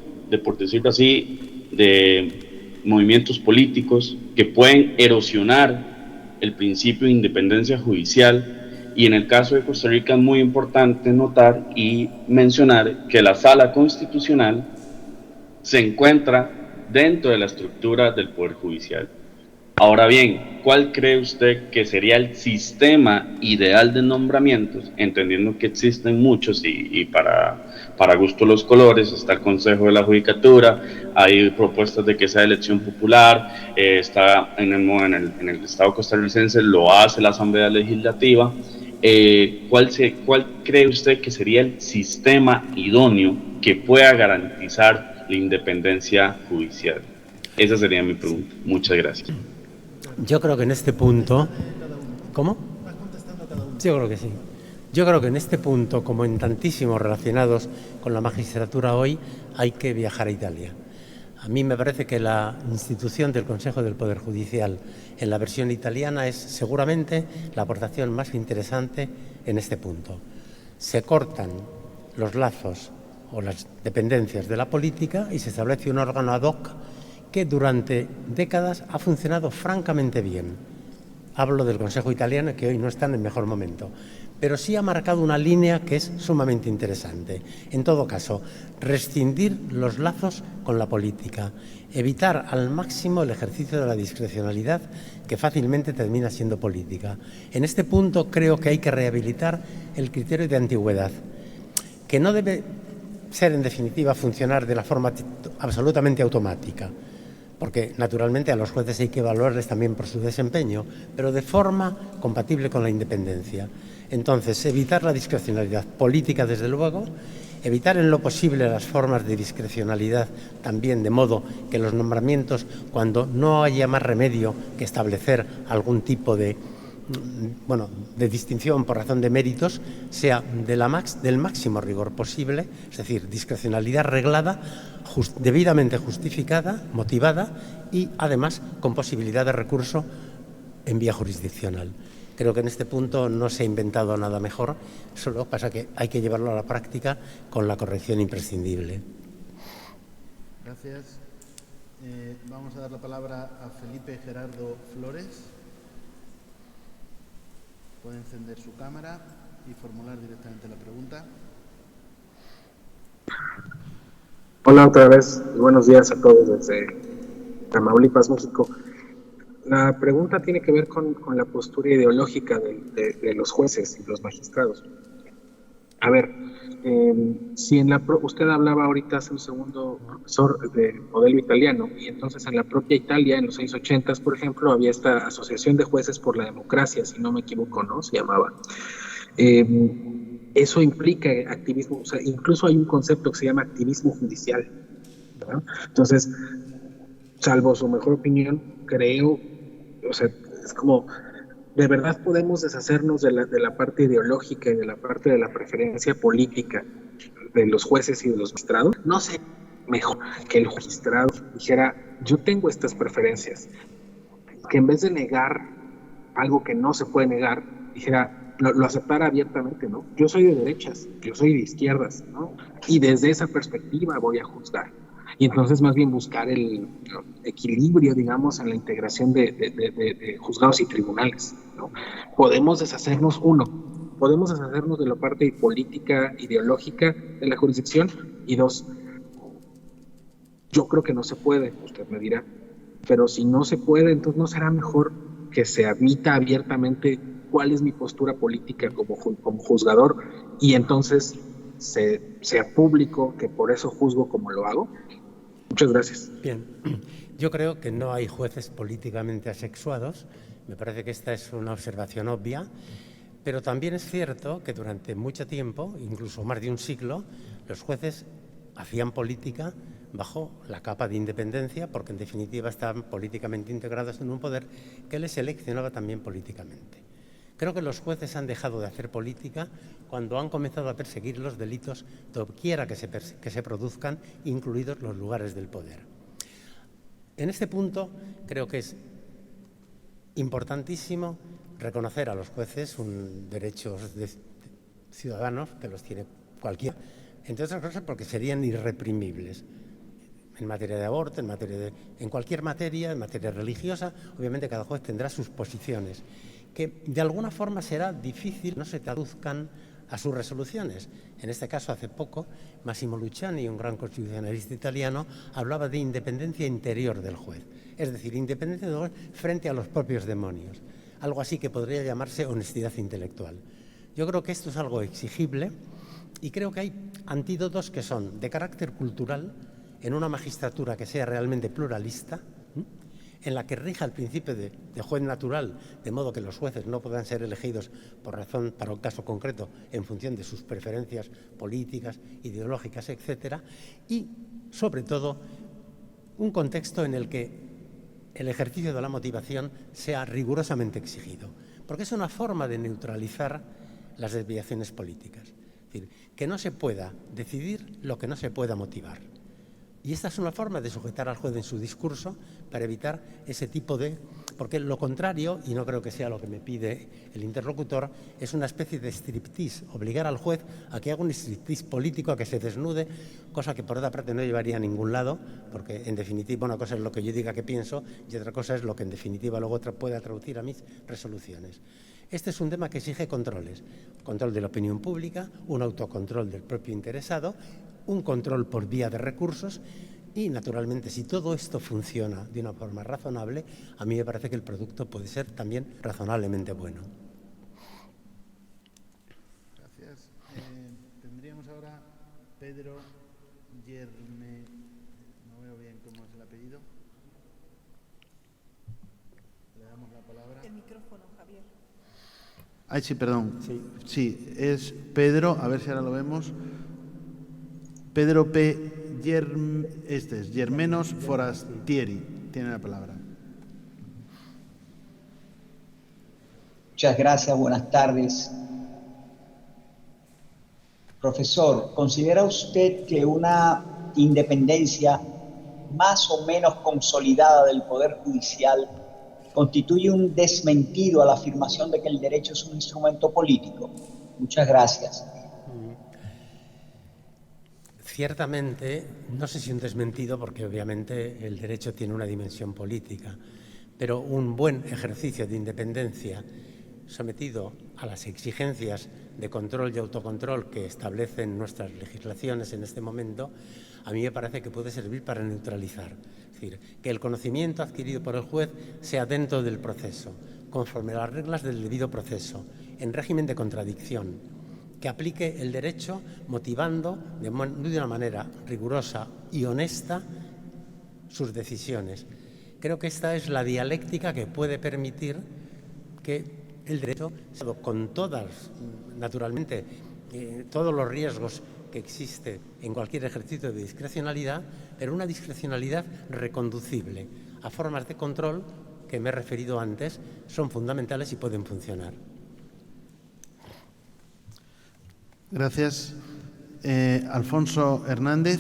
por decirlo así, de movimientos políticos que pueden erosionar el principio de independencia judicial, y en el caso de Costa Rica es muy importante notar y mencionar que la Sala Constitucional se encuentra dentro de la estructura del Poder Judicial. Ahora bien, ¿cuál cree usted que sería el sistema ideal de nombramientos? Entendiendo que existen muchos y para gusto los colores, está el Consejo de la Judicatura, hay propuestas de que sea elección popular, está en el Estado costarricense, lo hace la Asamblea Legislativa. ¿Cuál cree usted que sería el sistema idóneo que pueda garantizar la independencia judicial? Esa sería mi pregunta. Muchas gracias. Yo creo que en este punto... ¿Cómo? Sí, yo creo que sí. Yo creo que en este punto, como en tantísimos relacionados con la magistratura hoy, hay que viajar a Italia. A mí me parece que la institución del Consejo del Poder Judicial en la versión italiana es seguramente la aportación más interesante en este punto. Se cortan los lazos o las dependencias de la política y se establece un órgano ad hoc que durante décadas ha funcionado francamente bien. Hablo del Consejo italiano, que hoy no está en el mejor momento, pero sí ha marcado una línea que es sumamente interesante. En todo caso, rescindir los lazos con la política, evitar al máximo el ejercicio de la discrecionalidad que fácilmente termina siendo política. En este punto creo que hay que rehabilitar el criterio de antigüedad, que no debe ser, en definitiva, funcionar de la forma absolutamente automática, porque naturalmente a los jueces hay que evaluarles también por su desempeño, pero de forma compatible con la independencia. Entonces, evitar la discrecionalidad política, desde luego, evitar en lo posible las formas de discrecionalidad también, de modo que los nombramientos, cuando no haya más remedio que establecer algún tipo de distinción por razón de méritos, sea del máximo rigor posible, es decir, discrecionalidad reglada, debidamente justificada, motivada y, además, con posibilidad de recurso en vía jurisdiccional. Creo que en este punto no se ha inventado nada mejor, solo pasa que hay que llevarlo a la práctica con la corrección imprescindible. Gracias. Vamos a dar la palabra a Felipe Gerardo Flores. Puede encender su cámara y formular directamente la pregunta. Hola otra vez, buenos días a todos desde Tamaulipas, México. La pregunta tiene que ver con la postura ideológica de los jueces y los magistrados. A ver, si usted hablaba ahorita hace un segundo, profesor, del modelo italiano, y entonces en la propia Italia, en los años 80, por ejemplo, había esta Asociación de Jueces por la Democracia, si no me equivoco, ¿no? Se llamaba. Eso implica activismo, o sea, incluso hay un concepto que se llama activismo judicial, ¿no? Entonces, salvo su mejor opinión, creo, o sea, es como ¿De verdad podemos deshacernos de la parte ideológica y de la parte de la preferencia política de los jueces y de los magistrados? No sé, mejor que el magistrado dijera, yo tengo estas preferencias, que en vez de negar algo que no se puede negar, dijera, lo aceptara abiertamente, ¿no? Yo soy de derechas, yo soy de izquierdas, ¿no? Y desde esa perspectiva voy a juzgar. Y entonces más bien buscar el equilibrio, digamos, en la integración de juzgados y tribunales, ¿no? Podemos deshacernos de la parte política, ideológica de la jurisdicción, y dos, yo creo que no se puede, usted me dirá, pero si no se puede, entonces ¿no será mejor que se admita abiertamente cuál es mi postura política como juzgador y entonces sea público que por eso juzgo como lo hago? Muchas gracias. Bien, yo creo que no hay jueces políticamente asexuados. Me parece que esta es una observación obvia, pero también es cierto que durante mucho tiempo, incluso más de un siglo, los jueces hacían política bajo la capa de independencia, porque en definitiva estaban políticamente integrados en un poder que les seleccionaba también políticamente. Creo que los jueces han dejado de hacer política cuando han comenzado a perseguir los delitos doquiera que se produzcan, incluidos los lugares del poder. En este punto creo que es importantísimo reconocer a los jueces derechos de ciudadanos que los tiene cualquiera, entre otras cosas porque serían irreprimibles. En materia de aborto, en cualquier materia, en materia religiosa, obviamente cada juez tendrá sus posiciones, que de alguna forma será difícil no se traduzcan a sus resoluciones. En este caso, hace poco, Massimo Luciani, un gran constitucionalista italiano, hablaba de independencia interior del juez, es decir, independencia del juez frente a los propios demonios, algo así que podría llamarse honestidad intelectual. Yo creo que esto es algo exigible y creo que hay antídotos que son de carácter cultural en una magistratura que sea realmente pluralista, en la que rija el principio de juez natural, de modo que los jueces no puedan ser elegidos por razón, para un caso concreto, en función de sus preferencias políticas, ideológicas, etcétera, y, sobre todo, un contexto en el que el ejercicio de la motivación sea rigurosamente exigido, porque es una forma de neutralizar las desviaciones políticas. Es decir, que no se pueda decidir lo que no se pueda motivar. Y esta es una forma de sujetar al juez en su discurso para evitar ese tipo de... Porque lo contrario, y no creo que sea lo que me pide el interlocutor, es una especie de striptease, obligar al juez a que haga un striptease político, a que se desnude, cosa que por otra parte no llevaría a ningún lado, porque en definitiva una cosa es lo que yo diga que pienso y otra cosa es lo que en definitiva luego pueda traducir a mis resoluciones. Este es un tema que exige controles, control de la opinión pública, un autocontrol del propio interesado, un control por vía de recursos y, naturalmente, si todo esto funciona de una forma razonable, a mí me parece que el producto puede ser también razonablemente bueno. Gracias. Tendríamos ahora Pedro Yerme... No veo bien cómo es el apellido. Le damos la palabra. El micrófono, Javier. Ay, sí, perdón. Sí, es Pedro, a ver si ahora lo vemos. Pedro P. Germenos Forastieri. Tiene la palabra. Muchas gracias, buenas tardes. Profesor, ¿considera usted que una independencia más o menos consolidada del Poder Judicial constituye un desmentido a la afirmación de que el derecho es un instrumento político? Muchas gracias. Ciertamente, no sé si un desmentido, porque obviamente el derecho tiene una dimensión política, pero un buen ejercicio de independencia sometido a las exigencias de control y autocontrol que establecen nuestras legislaciones en este momento, a mí me parece que puede servir para neutralizar. Es decir, que el conocimiento adquirido por el juez sea dentro del proceso, conforme a las reglas del debido proceso, en régimen de contradicción, que aplique el derecho motivando de una manera rigurosa y honesta sus decisiones. Creo que esta es la dialéctica que puede permitir que el derecho, con todas, naturalmente, todos los riesgos que existe en cualquier ejercicio de discrecionalidad, pero una discrecionalidad reconducible a formas de control que me he referido antes son fundamentales y pueden funcionar. Gracias. Alfonso Hernández.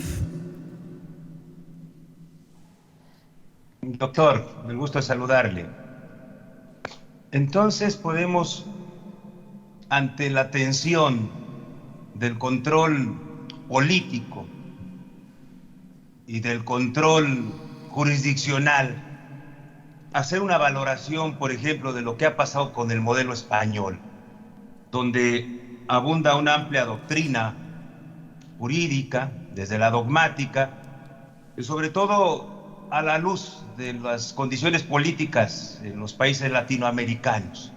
Doctor, el gusto de saludarle. Entonces podemos, ante la tensión del control político y del control jurisdiccional, hacer una valoración, por ejemplo, de lo que ha pasado con el modelo español, donde abunda una amplia doctrina jurídica, desde la dogmática, y sobre todo a la luz de las condiciones políticas en los países latinoamericanos.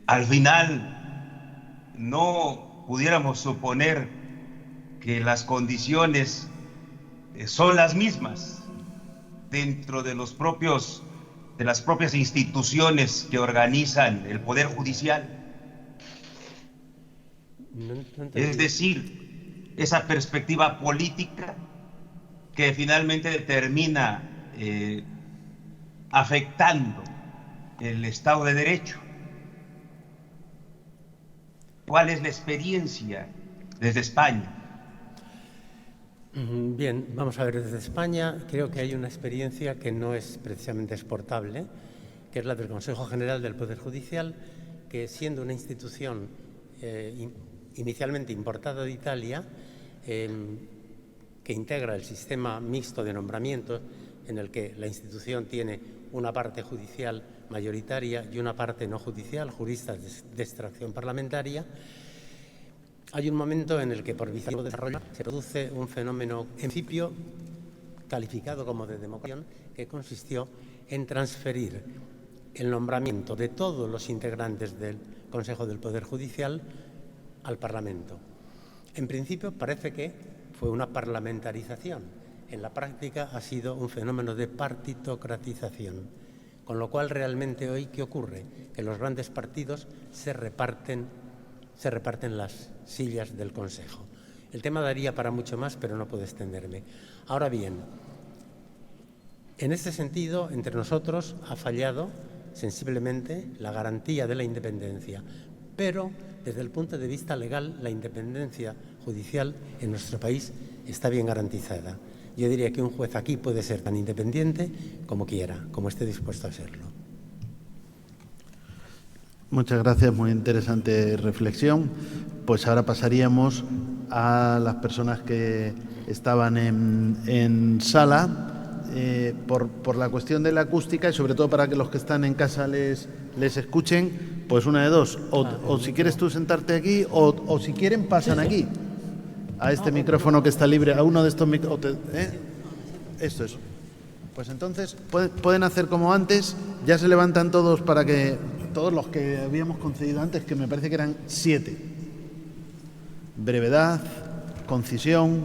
Al final, no pudiéramos suponer que las condiciones son las mismas dentro de las propias instituciones que organizan el Poder Judicial. Es decir, esa perspectiva política que finalmente termina afectando el Estado de Derecho. ¿Cuál es la experiencia desde España? Bien, vamos a ver, desde España creo que hay una experiencia que no es precisamente exportable, que es la del Consejo General del Poder Judicial, que siendo una institución inicialmente importada de Italia, que integra el sistema mixto de nombramientos, en el que la institución tiene una parte judicial mayoritaria y una parte no judicial, juristas de extracción parlamentaria. Hay un momento en el que, por vía de desarrollo, se produce un fenómeno, en principio, calificado como de democracia, que consistió en transferir el nombramiento de todos los integrantes del Consejo del Poder Judicial al Parlamento. En principio, parece que fue una parlamentarización. En la práctica ha sido un fenómeno de partitocratización. Con lo cual, realmente hoy, ¿qué ocurre? Que los grandes partidos se reparten las sillas del Consejo. El tema daría para mucho más, pero no puedo extenderme. Ahora bien, en este sentido, entre nosotros ha fallado sensiblemente la garantía de la independencia, pero desde el punto de vista legal, la independencia judicial en nuestro país está bien garantizada. Yo diría que un juez aquí puede ser tan independiente como quiera, como esté dispuesto a serlo. Muchas gracias, muy interesante reflexión. Pues ahora pasaríamos a las personas que estaban en sala. Por la cuestión de la acústica y sobre todo para que los que están en casa les escuchen, pues una de dos, o si quieres tú sentarte aquí o si quieren pasan aquí a este micrófono que está libre, a uno de estos micrófonos. Esto es. Pues entonces pueden hacer como antes, ya se levantan todos para que todos los que habíamos concedido antes, que me parece que eran 7. Brevedad, concisión.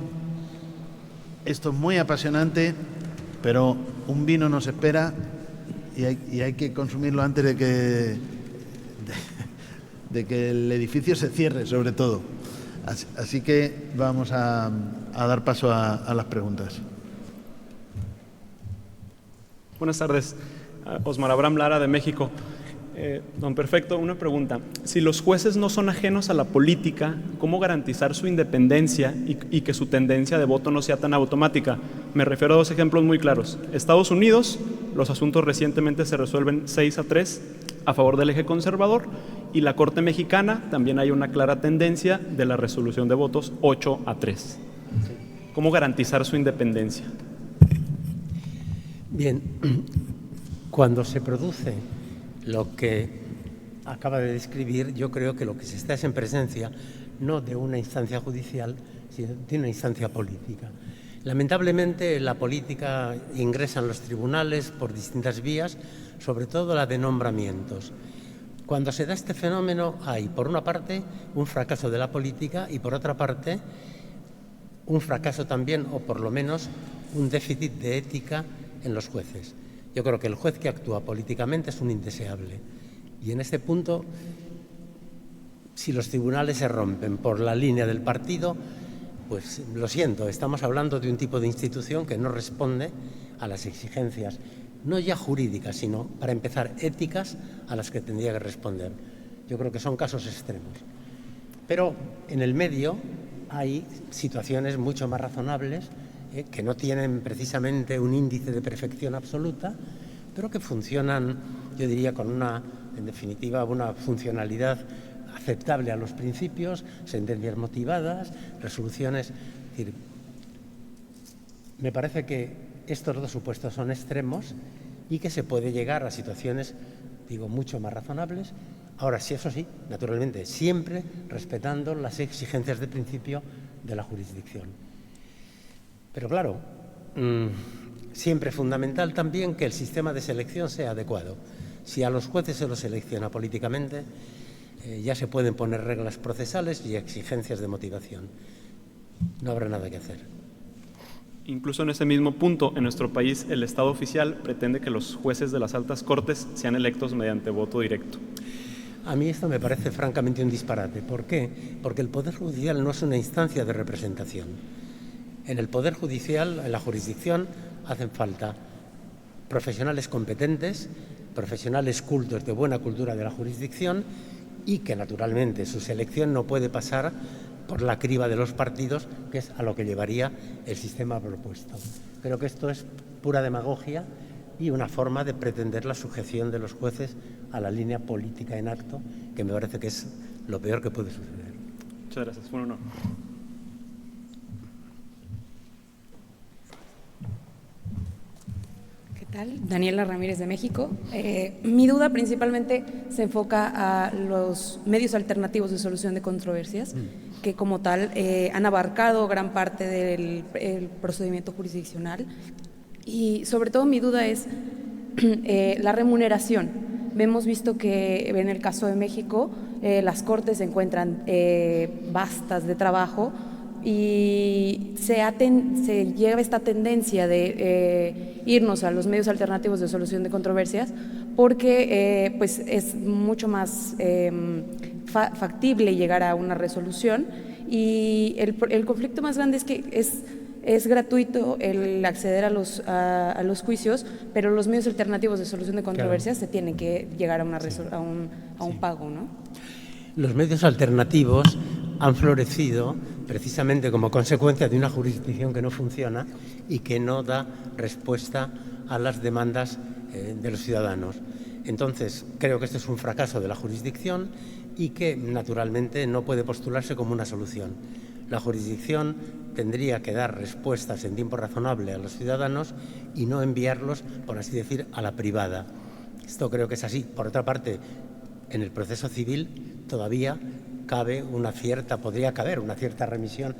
Esto es muy apasionante, pero un vino nos espera y hay que consumirlo antes de que el edificio se cierre, sobre todo. Así que vamos a dar paso a las preguntas. Buenas tardes, Osmar Abraham Lara de México. Don Perfecto, una pregunta. Si los jueces no son ajenos a la política, ¿cómo garantizar su independencia y que su tendencia de voto no sea tan automática? Me refiero a 2 ejemplos muy claros. Estados Unidos, los asuntos recientemente se resuelven 6-3 a favor del eje conservador, y la Corte Mexicana también hay una clara tendencia de la resolución de votos 8-3. ¿Cómo garantizar su independencia? Bien, cuando se produce lo que acaba de describir, yo creo que lo que se está es en presencia no de una instancia judicial, sino de una instancia política. Lamentablemente, la política ingresa en los tribunales por distintas vías, sobre todo la de nombramientos. Cuando se da este fenómeno, hay, por una parte, un fracaso de la política y, por otra parte, un fracaso también, o por lo menos, un déficit de ética en los jueces. Yo creo que el juez que actúa políticamente es un indeseable. Y en este punto, si los tribunales se rompen por la línea del partido, pues lo siento, estamos hablando de un tipo de institución que no responde a las exigencias no ya jurídicas, sino, para empezar, éticas a las que tendría que responder. Yo creo que son casos extremos. Pero en el medio hay situaciones mucho más razonables, que no tienen precisamente un índice de perfección absoluta, pero que funcionan, yo diría, con en definitiva, una funcionalidad aceptable a los principios, sentencias motivadas, resoluciones. Es decir, me parece que estos dos supuestos son extremos y que se puede llegar a situaciones, digo, mucho más razonables. Ahora sí, eso sí, naturalmente, siempre respetando las exigencias de principio de la jurisdicción. Pero claro, siempre fundamental también que el sistema de selección sea adecuado. Si a los jueces se los selecciona políticamente, ya se pueden poner reglas procesales y exigencias de motivación. No habrá nada que hacer. Incluso en ese mismo punto, en nuestro país, el Estado oficial pretende que los jueces de las altas cortes sean electos mediante voto directo. A mí esto me parece francamente un disparate. ¿Por qué? Porque el Poder Judicial no es una instancia de representación. En el Poder Judicial, en la jurisdicción, hacen falta profesionales competentes, profesionales cultos de buena cultura de la jurisdicción y que, naturalmente, su selección no puede pasar por la criba de los partidos, que es a lo que llevaría el sistema propuesto. Creo que esto es pura demagogia y una forma de pretender la sujeción de los jueces a la línea política en acto, que me parece que es lo peor que puede suceder. Muchas gracias. Fue un honor. ¿Qué tal? Daniela Ramírez de México. Mi duda principalmente se enfoca a los medios alternativos de solución de controversias, que como tal han abarcado gran parte del procedimiento jurisdiccional. Y sobre todo mi duda es la remuneración. Hemos visto que en el caso de México las cortes se encuentran vastas de trabajo y se lleva esta tendencia de irnos a los medios alternativos de solución de controversias porque pues es mucho más factible llegar a una resolución y el conflicto más grande es que es gratuito el acceder a los juicios, pero los medios alternativos de solución de controversias se tienen que llegar a un pago, ¿no? Los medios alternativos han florecido precisamente como consecuencia de una jurisdicción que no funciona y que no da respuesta a las demandas de los ciudadanos. Entonces, creo que este es un fracaso de la jurisdicción y que, naturalmente, no puede postularse como una solución. La jurisdicción tendría que dar respuestas en tiempo razonable a los ciudadanos y no enviarlos, por así decir, a la privada. Esto creo que es así. Por otra parte, en el proceso civil todavía podría caber una cierta remisión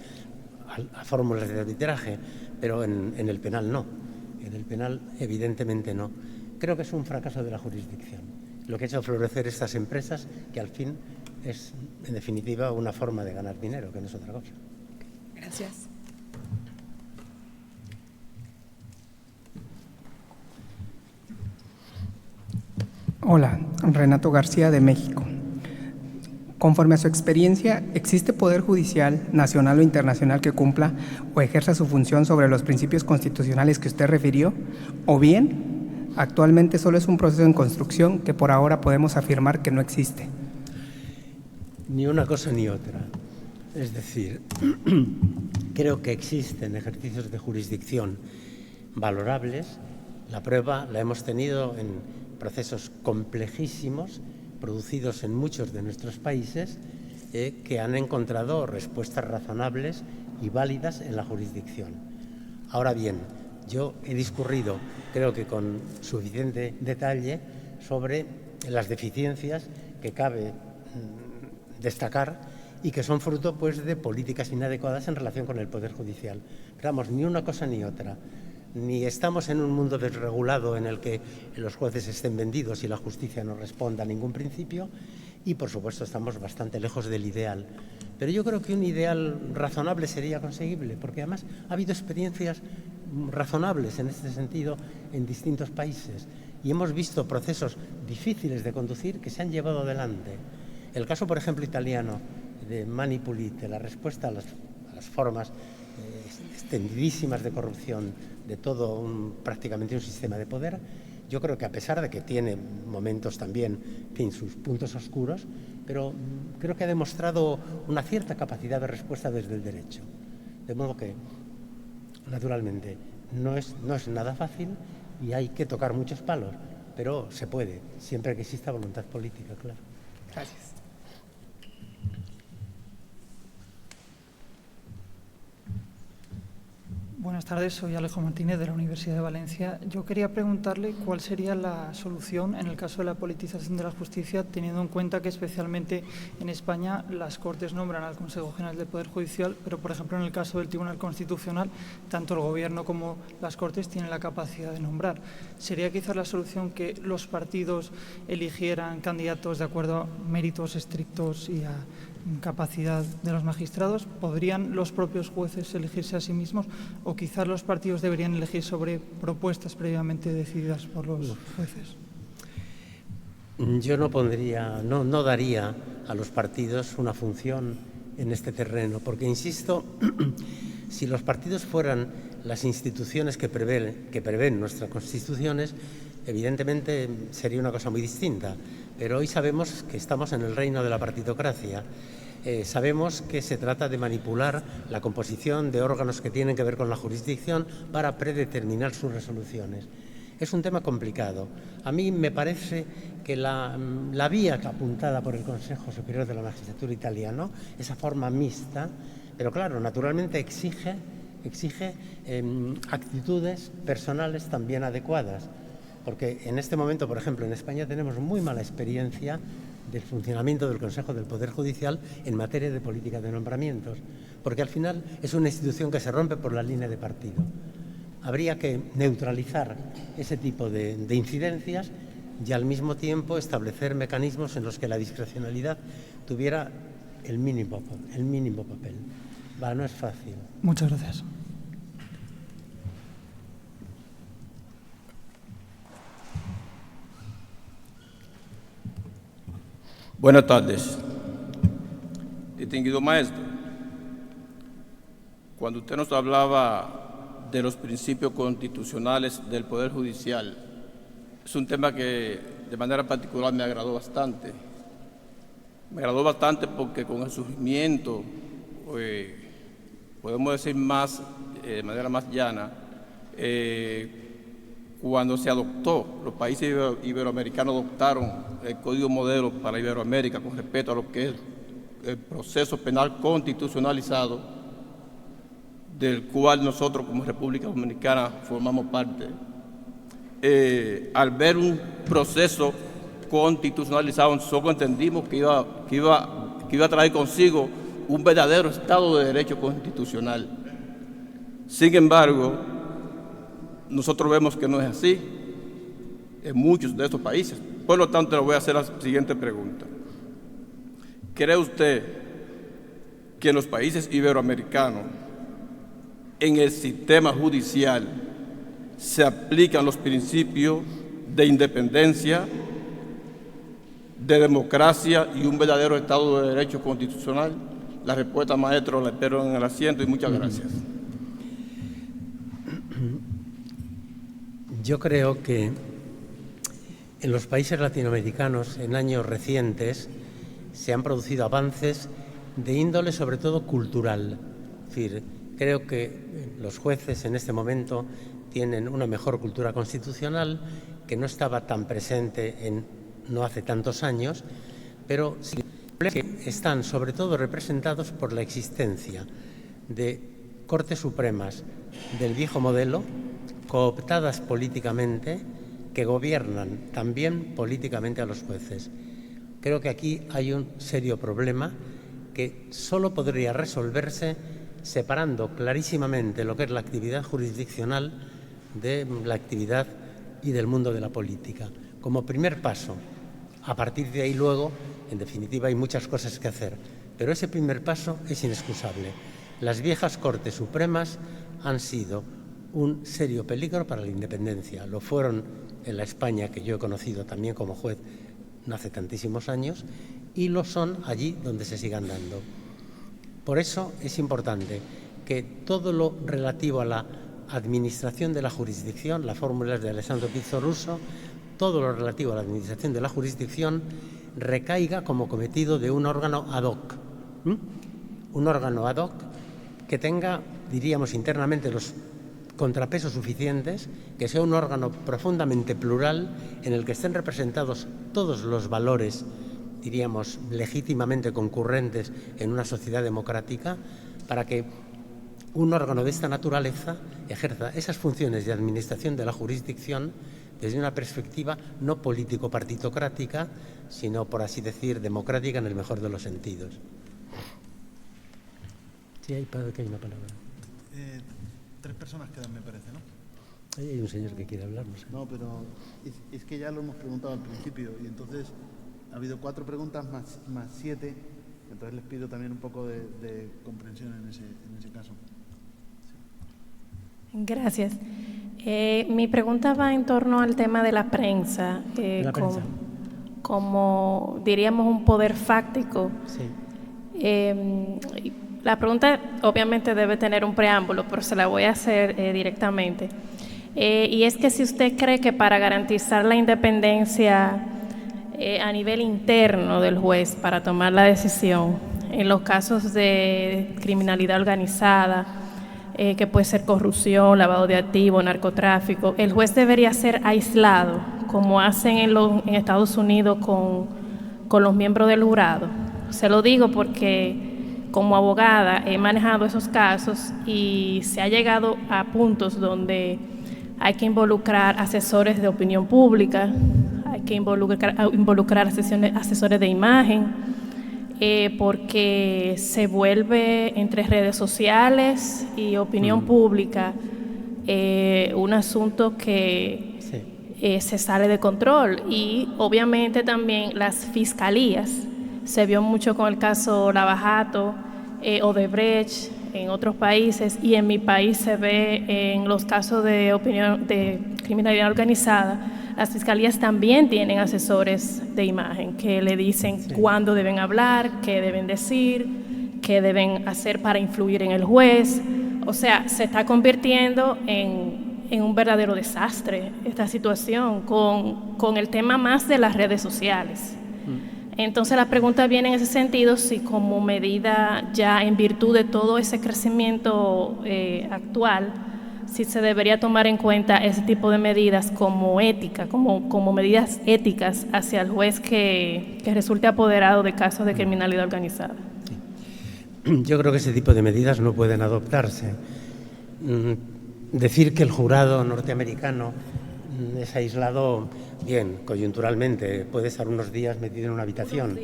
a fórmulas de arbitraje, pero en el penal no. En el penal, evidentemente, no. Creo que es un fracaso de la jurisdicción. Lo que ha hecho florecer estas empresas, que al fin es, en definitiva, una forma de ganar dinero, que no es otra cosa. Gracias. Hola, Renato García de México. Conforme a su experiencia, ¿existe poder judicial, nacional o internacional, que cumpla o ejerza su función sobre los principios constitucionales que usted refirió? ¿O bien, actualmente solo es un proceso en construcción que por ahora podemos afirmar que no existe? Ni una cosa ni otra. Es decir, creo que existen ejercicios de jurisdicción valorables. La prueba la hemos tenido en procesos complejísimos producidos en muchos de nuestros países que han encontrado respuestas razonables y válidas en la jurisdicción. Ahora bien, yo he discurrido, creo que con suficiente detalle, sobre las deficiencias que cabe destacar y que son fruto pues, de políticas inadecuadas en relación con el Poder Judicial. Pero vamos, ni una cosa ni otra. Ni estamos en un mundo desregulado en el que los jueces estén vendidos y la justicia no responda a ningún principio y, por supuesto, estamos bastante lejos del ideal. Pero yo creo que un ideal razonable sería conseguible, porque además ha habido experiencias razonables en este sentido en distintos países y hemos visto procesos difíciles de conducir que se han llevado adelante. El caso, por ejemplo, italiano de Mani Pulite, la respuesta a las formas extendidísimas de corrupción de todo prácticamente un sistema de poder, Yo creo que a pesar de que tiene momentos también, en fin, sus puntos oscuros, pero creo que ha demostrado una cierta capacidad de respuesta desde el derecho. De modo que, naturalmente, no es nada fácil y hay que tocar muchos palos, pero se puede, siempre que exista voluntad política, claro. Gracias. Buenas tardes, soy Alejo Martínez de la Universidad de Valencia. Yo quería preguntarle cuál sería la solución en el caso de la politización de la justicia, teniendo en cuenta que especialmente en España las Cortes nombran al Consejo General del Poder Judicial, pero por ejemplo en el caso del Tribunal Constitucional, tanto el Gobierno como las Cortes tienen la capacidad de nombrar. ¿Sería quizás la solución que los partidos eligieran candidatos de acuerdo a méritos estrictos y a capacidad de los magistrados? ¿Podrían los propios jueces elegirse a sí mismos o quizás los partidos deberían elegir sobre propuestas previamente decididas por los jueces? Yo no daría a los partidos una función en este terreno, porque, insisto, si los partidos fueran las instituciones que prevén nuestras constituciones, evidentemente sería una cosa muy distinta. Pero hoy sabemos que estamos en el reino de la partitocracia. Sabemos que se trata de manipular la composición de órganos que tienen que ver con la jurisdicción para predeterminar sus resoluciones. Es un tema complicado. A mí me parece que la vía apuntada por el Consejo Superior de la Magistratura italiano, esa forma mixta, pero claro, naturalmente exige actitudes personales también adecuadas. Porque en este momento, por ejemplo, en España tenemos muy mala experiencia del funcionamiento del Consejo del Poder Judicial en materia de política de nombramientos, porque al final es una institución que se rompe por la línea de partido. Habría que neutralizar ese tipo de incidencias y al mismo tiempo establecer mecanismos en los que la discrecionalidad tuviera el mínimo papel. No es fácil. Muchas gracias. Buenas tardes. Distinguido maestro, cuando usted nos hablaba de los principios constitucionales del Poder Judicial, es un tema que de manera particular me agradó bastante. Me agradó bastante porque con el surgimiento, podemos decir de manera más llana, cuando se adoptó, los países iberoamericanos adoptaron el Código Modelo para Iberoamérica con respecto a lo que es el proceso penal constitucionalizado, del cual nosotros como República Dominicana formamos parte. Al ver un proceso constitucionalizado, nosotros entendimos que iba a traer consigo un verdadero Estado de Derecho constitucional. Sin embargo, nosotros vemos que no es así en muchos de estos países. Por lo tanto, le voy a hacer la siguiente pregunta. ¿Cree usted que en los países iberoamericanos, en el sistema judicial, se aplican los principios de independencia, de democracia y un verdadero Estado de Derecho constitucional? La respuesta, maestro, la espero en el asiento y muchas gracias. Yo creo que en los países latinoamericanos, en años recientes, se han producido avances de índole sobre todo cultural. Es decir, creo que los jueces en este momento tienen una mejor cultura constitucional que no estaba tan presente no hace tantos años, pero sí que están sobre todo representados por la existencia de Cortes Supremas del viejo modelo, cooptadas políticamente, que gobiernan también políticamente a los jueces. Creo que aquí hay un serio problema que solo podría resolverse separando clarísimamente lo que es la actividad jurisdiccional de la actividad y del mundo de la política. Como primer paso, a partir de ahí luego, en definitiva, hay muchas cosas que hacer, pero ese primer paso es inexcusable. Las viejas Cortes Supremas han sido un serio peligro para la independencia. Lo fueron en la España que yo he conocido también como juez no hace tantísimos años, y lo son allí donde se sigan dando. Por eso es importante que todo lo relativo a la administración de la jurisdicción, la fórmula es de Alessandro Pizzo Russo, todo lo relativo a la administración de la jurisdicción recaiga como cometido de un órgano ad hoc. Un órgano ad hoc que tenga, diríamos internamente, los contrapesos suficientes, que sea un órgano profundamente plural en el que estén representados todos los valores, diríamos, legítimamente concurrentes en una sociedad democrática, para que un órgano de esta naturaleza ejerza esas funciones de administración de la jurisdicción desde una perspectiva no político-partitocrática, sino, por así decir, democrática en el mejor de los sentidos. Sí, hay una palabra. 3 personas quedan, me parece, ¿no? Ahí hay un señor que quiere hablar, no sé. No, pero es que ya lo hemos preguntado al principio y entonces ha habido 4 preguntas más 7, entonces les pido también un poco de comprensión en ese caso. Sí. Gracias. Mi pregunta va en torno al tema de la prensa, como diríamos un poder fáctico. Sí. La pregunta obviamente debe tener un preámbulo, pero se la voy a hacer directamente. Y es que si usted cree que para garantizar la independencia a nivel interno del juez para tomar la decisión, en los casos de criminalidad organizada, que puede ser corrupción, lavado de activos, narcotráfico, el juez debería ser aislado, como hacen en Estados Unidos con los miembros del jurado. Se lo digo porque como abogada he manejado esos casos y se ha llegado a puntos donde hay que involucrar asesores de opinión pública, hay que involucrar asesores de imagen, porque se vuelve entre redes sociales y opinión pública un asunto que se sale de control. Y obviamente también las fiscalías, se vio mucho con el caso Lava Jato, Odebrecht, en otros países, y en mi país se ve en los casos de criminalidad organizada. Las fiscalías también tienen asesores de imagen que le dicen cuándo deben hablar, qué deben decir, qué deben hacer para influir en el juez. O sea, se está convirtiendo en un verdadero desastre esta situación con el tema más de las redes sociales. Entonces la pregunta viene en ese sentido, si como medida ya en virtud de todo ese crecimiento actual, si se debería tomar en cuenta ese tipo de medidas como ética, como medidas éticas hacia el juez que resulte apoderado de casos de criminalidad organizada. Yo creo que ese tipo de medidas no pueden adoptarse. Decir que el jurado norteamericano es aislado, bien, coyunturalmente, puede estar unos días metido en una habitación,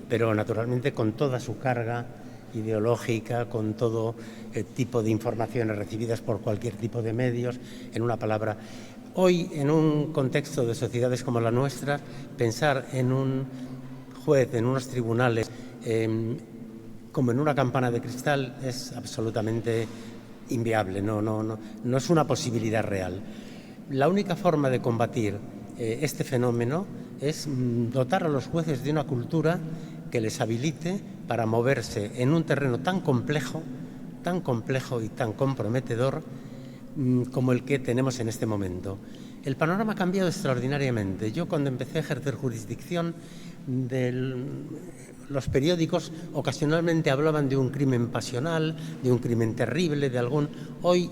pero naturalmente con toda su carga ideológica, con todo tipo de informaciones recibidas por cualquier tipo de medios, en una palabra. Hoy, en un contexto de sociedades como la nuestra, pensar en un juez, en unos tribunales, como en una campana de cristal, es absolutamente inviable, no es una posibilidad real. La única forma de combatir este fenómeno es dotar a los jueces de una cultura que les habilite para moverse en un terreno tan complejo y tan comprometedor como el que tenemos en este momento. El panorama ha cambiado extraordinariamente. Yo, cuando empecé a ejercer jurisdicción, los periódicos ocasionalmente hablaban de un crimen pasional, de un crimen terrible, de algún... Hoy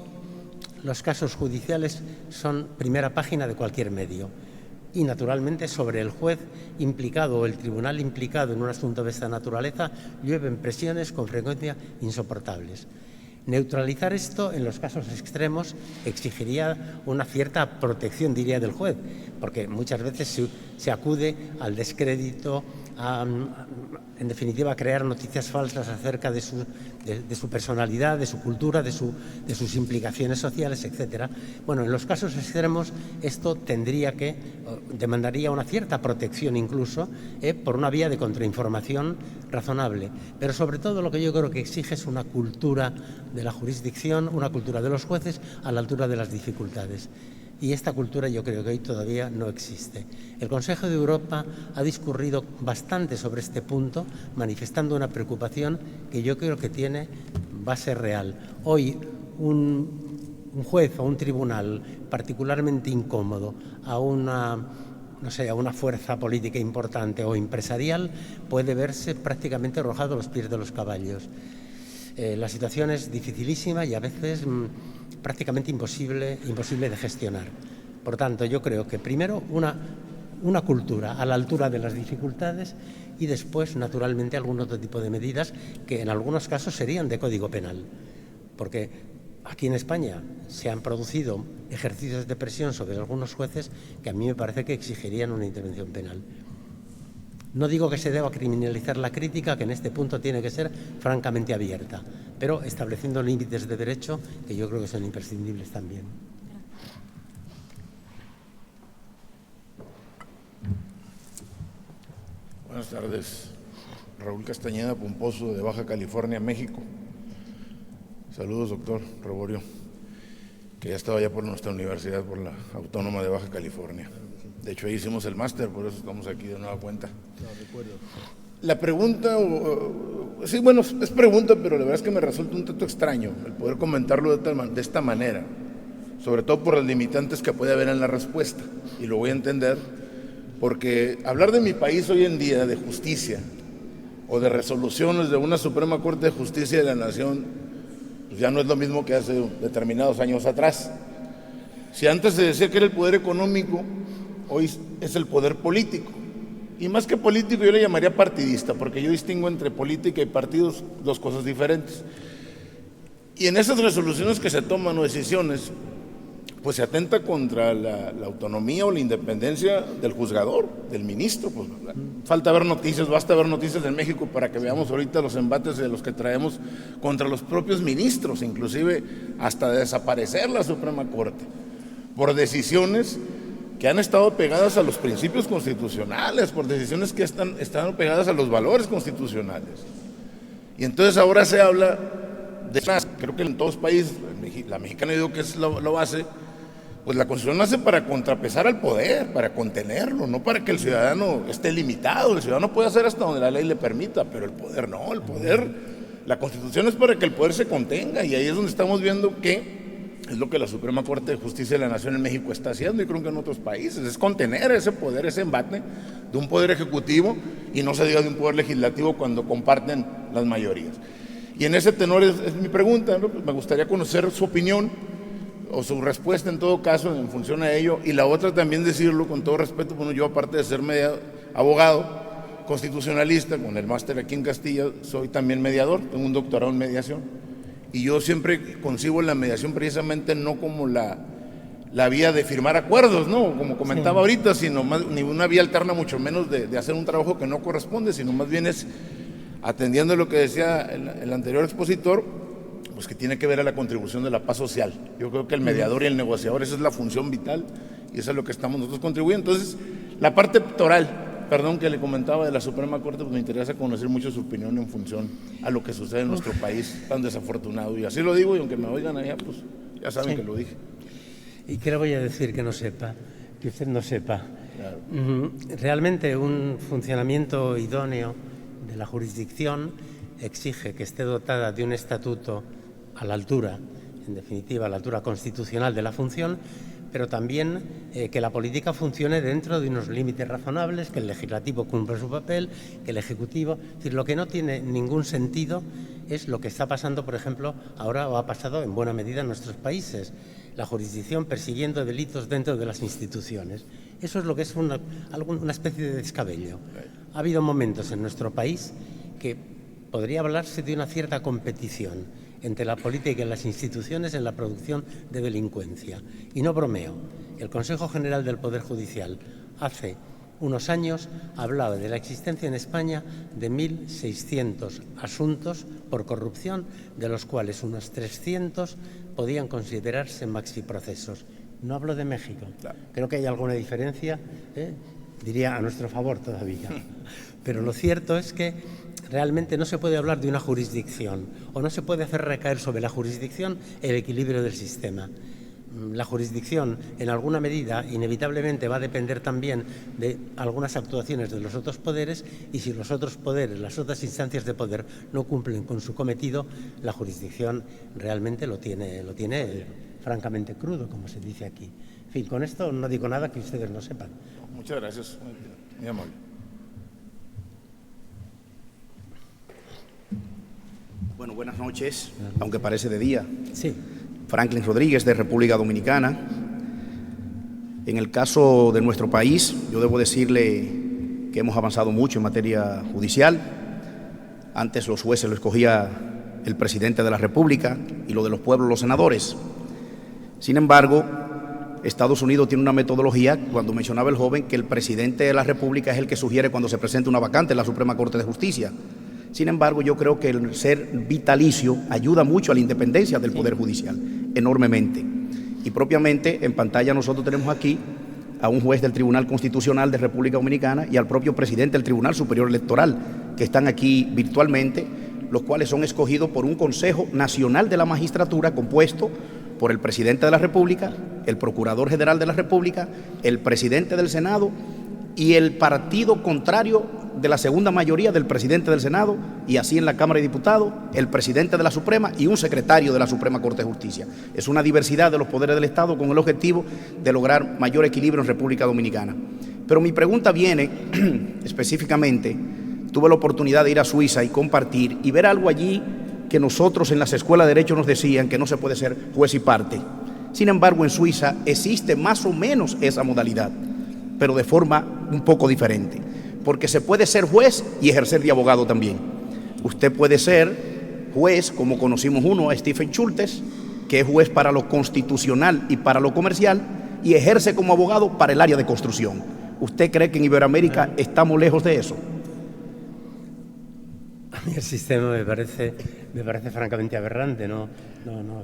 los casos judiciales son primera página de cualquier medio. Y, naturalmente, sobre el juez implicado o el tribunal implicado en un asunto de esta naturaleza llueven presiones con frecuencia insoportables. Neutralizar esto en los casos extremos exigiría una cierta protección, diría, del juez, porque muchas veces se acude al descrédito, en definitiva, a crear noticias falsas acerca de su personalidad, de su cultura, de sus implicaciones sociales, etc. Bueno, en los casos extremos esto demandaría una cierta protección incluso, por una vía de contrainformación razonable. Pero sobre todo lo que yo creo que exige es una cultura de la jurisdicción, una cultura de los jueces a la altura de las dificultades. Y esta cultura yo creo que hoy todavía no existe. El Consejo de Europa ha discurrido bastante sobre este punto, manifestando una preocupación que yo creo que tiene base real. Hoy un juez o un tribunal particularmente incómodo a una fuerza política importante o empresarial, puede verse prácticamente arrojado a los pies de los caballos. La situación es dificilísima y a veces prácticamente imposible de gestionar. Por tanto, yo creo que primero una cultura a la altura de las dificultades y después, naturalmente, algún otro tipo de medidas que en algunos casos serían de código penal. Porque aquí en España se han producido ejercicios de presión sobre algunos jueces que a mí me parece que exigirían una intervención penal. No digo que se deba criminalizar la crítica, que en este punto tiene que ser francamente abierta, pero estableciendo límites de derecho que yo creo que son imprescindibles también. Buenas tardes. Raúl Castañeda Pomposo, de Baja California, México. Saludos, doctor Reborio, que ya estaba ya por nuestra universidad, por la Autónoma de Baja California. De hecho, ahí hicimos el máster, por eso estamos aquí de nueva cuenta. No, recuerdo. La pregunta, sí, bueno, es pregunta, pero la verdad es que me resulta un tanto extraño el poder comentarlo de esta manera, sobre todo por las limitantes que puede haber en la respuesta, y lo voy a entender, porque hablar de mi país hoy en día, de justicia, o de resoluciones de una Suprema Corte de Justicia de la Nación, pues ya no es lo mismo que hace determinados años atrás. Si antes se decía que era el poder económico, hoy es el poder político. Y más que político, yo le llamaría partidista, porque yo distingo entre política y partidos, dos cosas diferentes. Y en esas resoluciones que se toman o decisiones, pues se atenta contra la autonomía o la independencia del juzgador, del ministro. Pues, falta ver noticias, basta ver noticias en México para que veamos ahorita los embates de los que traemos contra los propios ministros, inclusive hasta desaparecer la Suprema Corte, por decisiones que han estado pegadas a los principios constitucionales, por decisiones que están pegadas a los valores constitucionales. Y entonces ahora se habla de, creo que en todos los países, la mexicana yo digo que es la base, pues la Constitución nace para contrapesar al poder, para contenerlo, no para que el ciudadano esté limitado. El ciudadano puede hacer hasta donde la ley le permita, pero el poder no, la Constitución es para que el poder se contenga, y ahí es donde estamos viendo que es lo que la Suprema Corte de Justicia de la Nación en México está haciendo, y creo que en otros países, es contener ese poder, ese embate de un poder ejecutivo, y no se diga de un poder legislativo cuando comparten las mayorías. Y en ese tenor es mi pregunta, ¿no? Pues me gustaría conocer su opinión o su respuesta en todo caso en función a ello, y la otra también decirlo con todo respeto, bueno, yo aparte de ser abogado constitucionalista con el máster aquí en Castilla, soy también mediador, tengo un doctorado en mediación. Y yo siempre concibo la mediación precisamente no como la vía de firmar acuerdos, ¿no? Como comentaba ahorita, sino más, ni una vía alterna, mucho menos de hacer un trabajo que no corresponde, sino más bien es atendiendo lo que decía el anterior expositor, pues que tiene que ver a la contribución de la paz social. Yo creo que el mediador y el negociador, esa es la función vital y eso es lo que estamos nosotros contribuyendo. Entonces, la parte pectoral, que le comentaba de la Suprema Corte, pues me interesa conocer mucho su opinión en función a lo que sucede en nuestro país tan desafortunado. Y así lo digo, y aunque me oigan allá, pues ya saben que lo dije. ¿Y qué le voy a decir que no sepa? Que usted no sepa. Claro. Realmente un funcionamiento idóneo de la jurisdicción exige que esté dotada de un estatuto a la altura, en definitiva, a la altura constitucional de la función, pero también que la política funcione dentro de unos límites razonables, que el legislativo cumpla su papel, que el ejecutivo... Es decir, lo que no tiene ningún sentido es lo que está pasando, por ejemplo, ahora o ha pasado en buena medida en nuestros países, la jurisdicción persiguiendo delitos dentro de las instituciones. Eso es lo que es una especie de descabello. Ha habido momentos en nuestro país que podría hablarse de una cierta competición entre la política y las instituciones en la producción de delincuencia. Y no bromeo, el Consejo General del Poder Judicial hace unos años hablaba de la existencia en España de 1.600 asuntos por corrupción, de los cuales unos 300 podían considerarse maxiprocesos. No hablo de México. Creo que hay alguna diferencia, diría a nuestro favor todavía. Pero lo cierto es que realmente no se puede hablar de una jurisdicción o no se puede hacer recaer sobre la jurisdicción el equilibrio del sistema. La jurisdicción, en alguna medida, inevitablemente va a depender también de algunas actuaciones de los otros poderes, y si los otros poderes, las otras instancias de poder no cumplen con su cometido, la jurisdicción realmente lo tiene francamente crudo, como se dice aquí. En fin, con esto no digo nada que ustedes no sepan. Muchas gracias, muy amable. Bueno, buenas noches, aunque parece de día. Sí. Franklin Rodríguez, de República Dominicana. En el caso de nuestro país, yo debo decirle que hemos avanzado mucho en materia judicial. Antes los jueces lo escogía el presidente de la República y lo de los pueblos los senadores. Sin embargo, Estados Unidos tiene una metodología, cuando mencionaba el joven, que el presidente de la República es el que sugiere cuando se presenta una vacante en la Suprema Corte de Justicia. Sin embargo, yo creo que el ser vitalicio ayuda mucho a la independencia del Poder Judicial, enormemente. Y propiamente en pantalla nosotros tenemos aquí a un juez del Tribunal Constitucional de República Dominicana y al propio presidente del Tribunal Superior Electoral, que están aquí virtualmente, los cuales son escogidos por un Consejo Nacional de la Magistratura compuesto por el presidente de la República, el Procurador General de la República, el presidente del Senado y el partido contrario de la segunda mayoría del presidente del Senado, y así en la Cámara de Diputados, el presidente de la Suprema y un secretario de la Suprema Corte de Justicia. Es una diversidad de los poderes del Estado con el objetivo de lograr mayor equilibrio en República Dominicana. Pero mi pregunta viene específicamente, tuve la oportunidad de ir a Suiza y compartir y ver algo allí que nosotros en las escuelas de Derecho nos decían que no se puede ser juez y parte. Sin embargo, en Suiza existe más o menos esa modalidad, pero de forma un poco diferente, porque se puede ser juez y ejercer de abogado también. Usted puede ser juez, como conocimos uno, a Stephen Schultes, que es juez para lo constitucional y para lo comercial, y ejerce como abogado para el área de construcción. ¿Usted cree que en Iberoamérica estamos lejos de eso? A mí el sistema me parece francamente aberrante,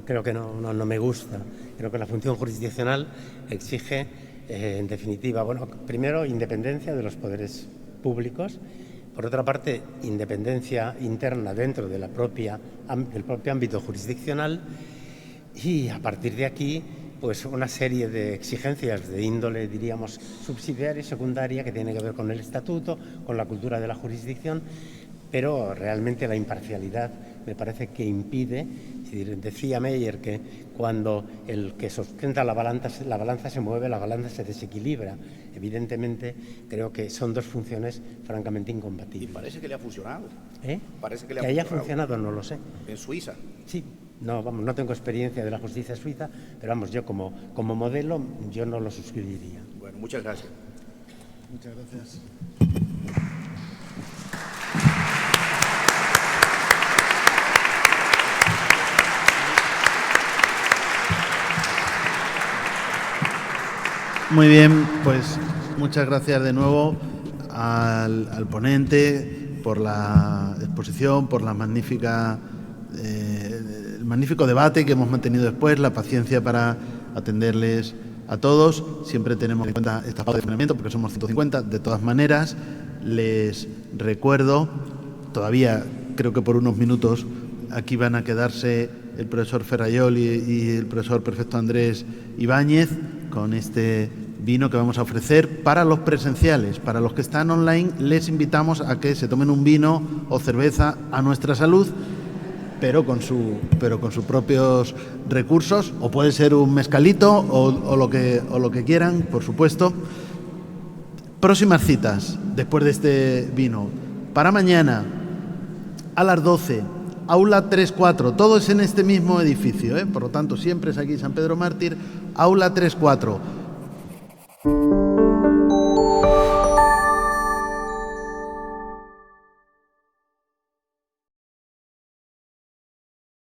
creo que no me gusta. Creo que la función jurisdiccional exige, en definitiva, bueno, primero, independencia de los poderes públicos, por otra parte, independencia interna dentro de del propio ámbito jurisdiccional, y a partir de aquí, pues una serie de exigencias de índole, diríamos, subsidiaria y secundaria, que tiene que ver con el estatuto, con la cultura de la jurisdicción, pero realmente la imparcialidad me parece que impide. Decía Meyer que cuando el que sustenta la balanza se mueve, la balanza se desequilibra. Evidentemente, creo que son dos funciones francamente incompatibles. Y parece que le ha funcionado. Parece que haya funcionado, no lo sé. ¿En Suiza? Sí. No tengo experiencia de la justicia suiza, pero vamos, yo como modelo, yo no lo suscribiría. Bueno, muchas gracias. Muchas gracias. Muy bien, pues muchas gracias de nuevo al ponente por la exposición, por la magnífica el magnífico debate que hemos mantenido después, la paciencia para atenderles a todos. Siempre tenemos en cuenta esta pauta de funcionamiento porque somos 150. De todas maneras, les recuerdo, todavía creo que por unos minutos, aquí van a quedarse el profesor Ferrayol y el profesor Perfecto Andrés Ibáñez con este vino que vamos a ofrecer para los presenciales. Para los que están online, les invitamos a que se tomen un vino o cerveza a nuestra salud, pero con sus propios recursos, o puede ser un mezcalito o lo que quieran, por supuesto. Próximas citas después de este vino. Para mañana, a las 12, aula 3-4, todo es en este mismo edificio, por lo tanto siempre es aquí San Pedro Mártir, aula 3-4.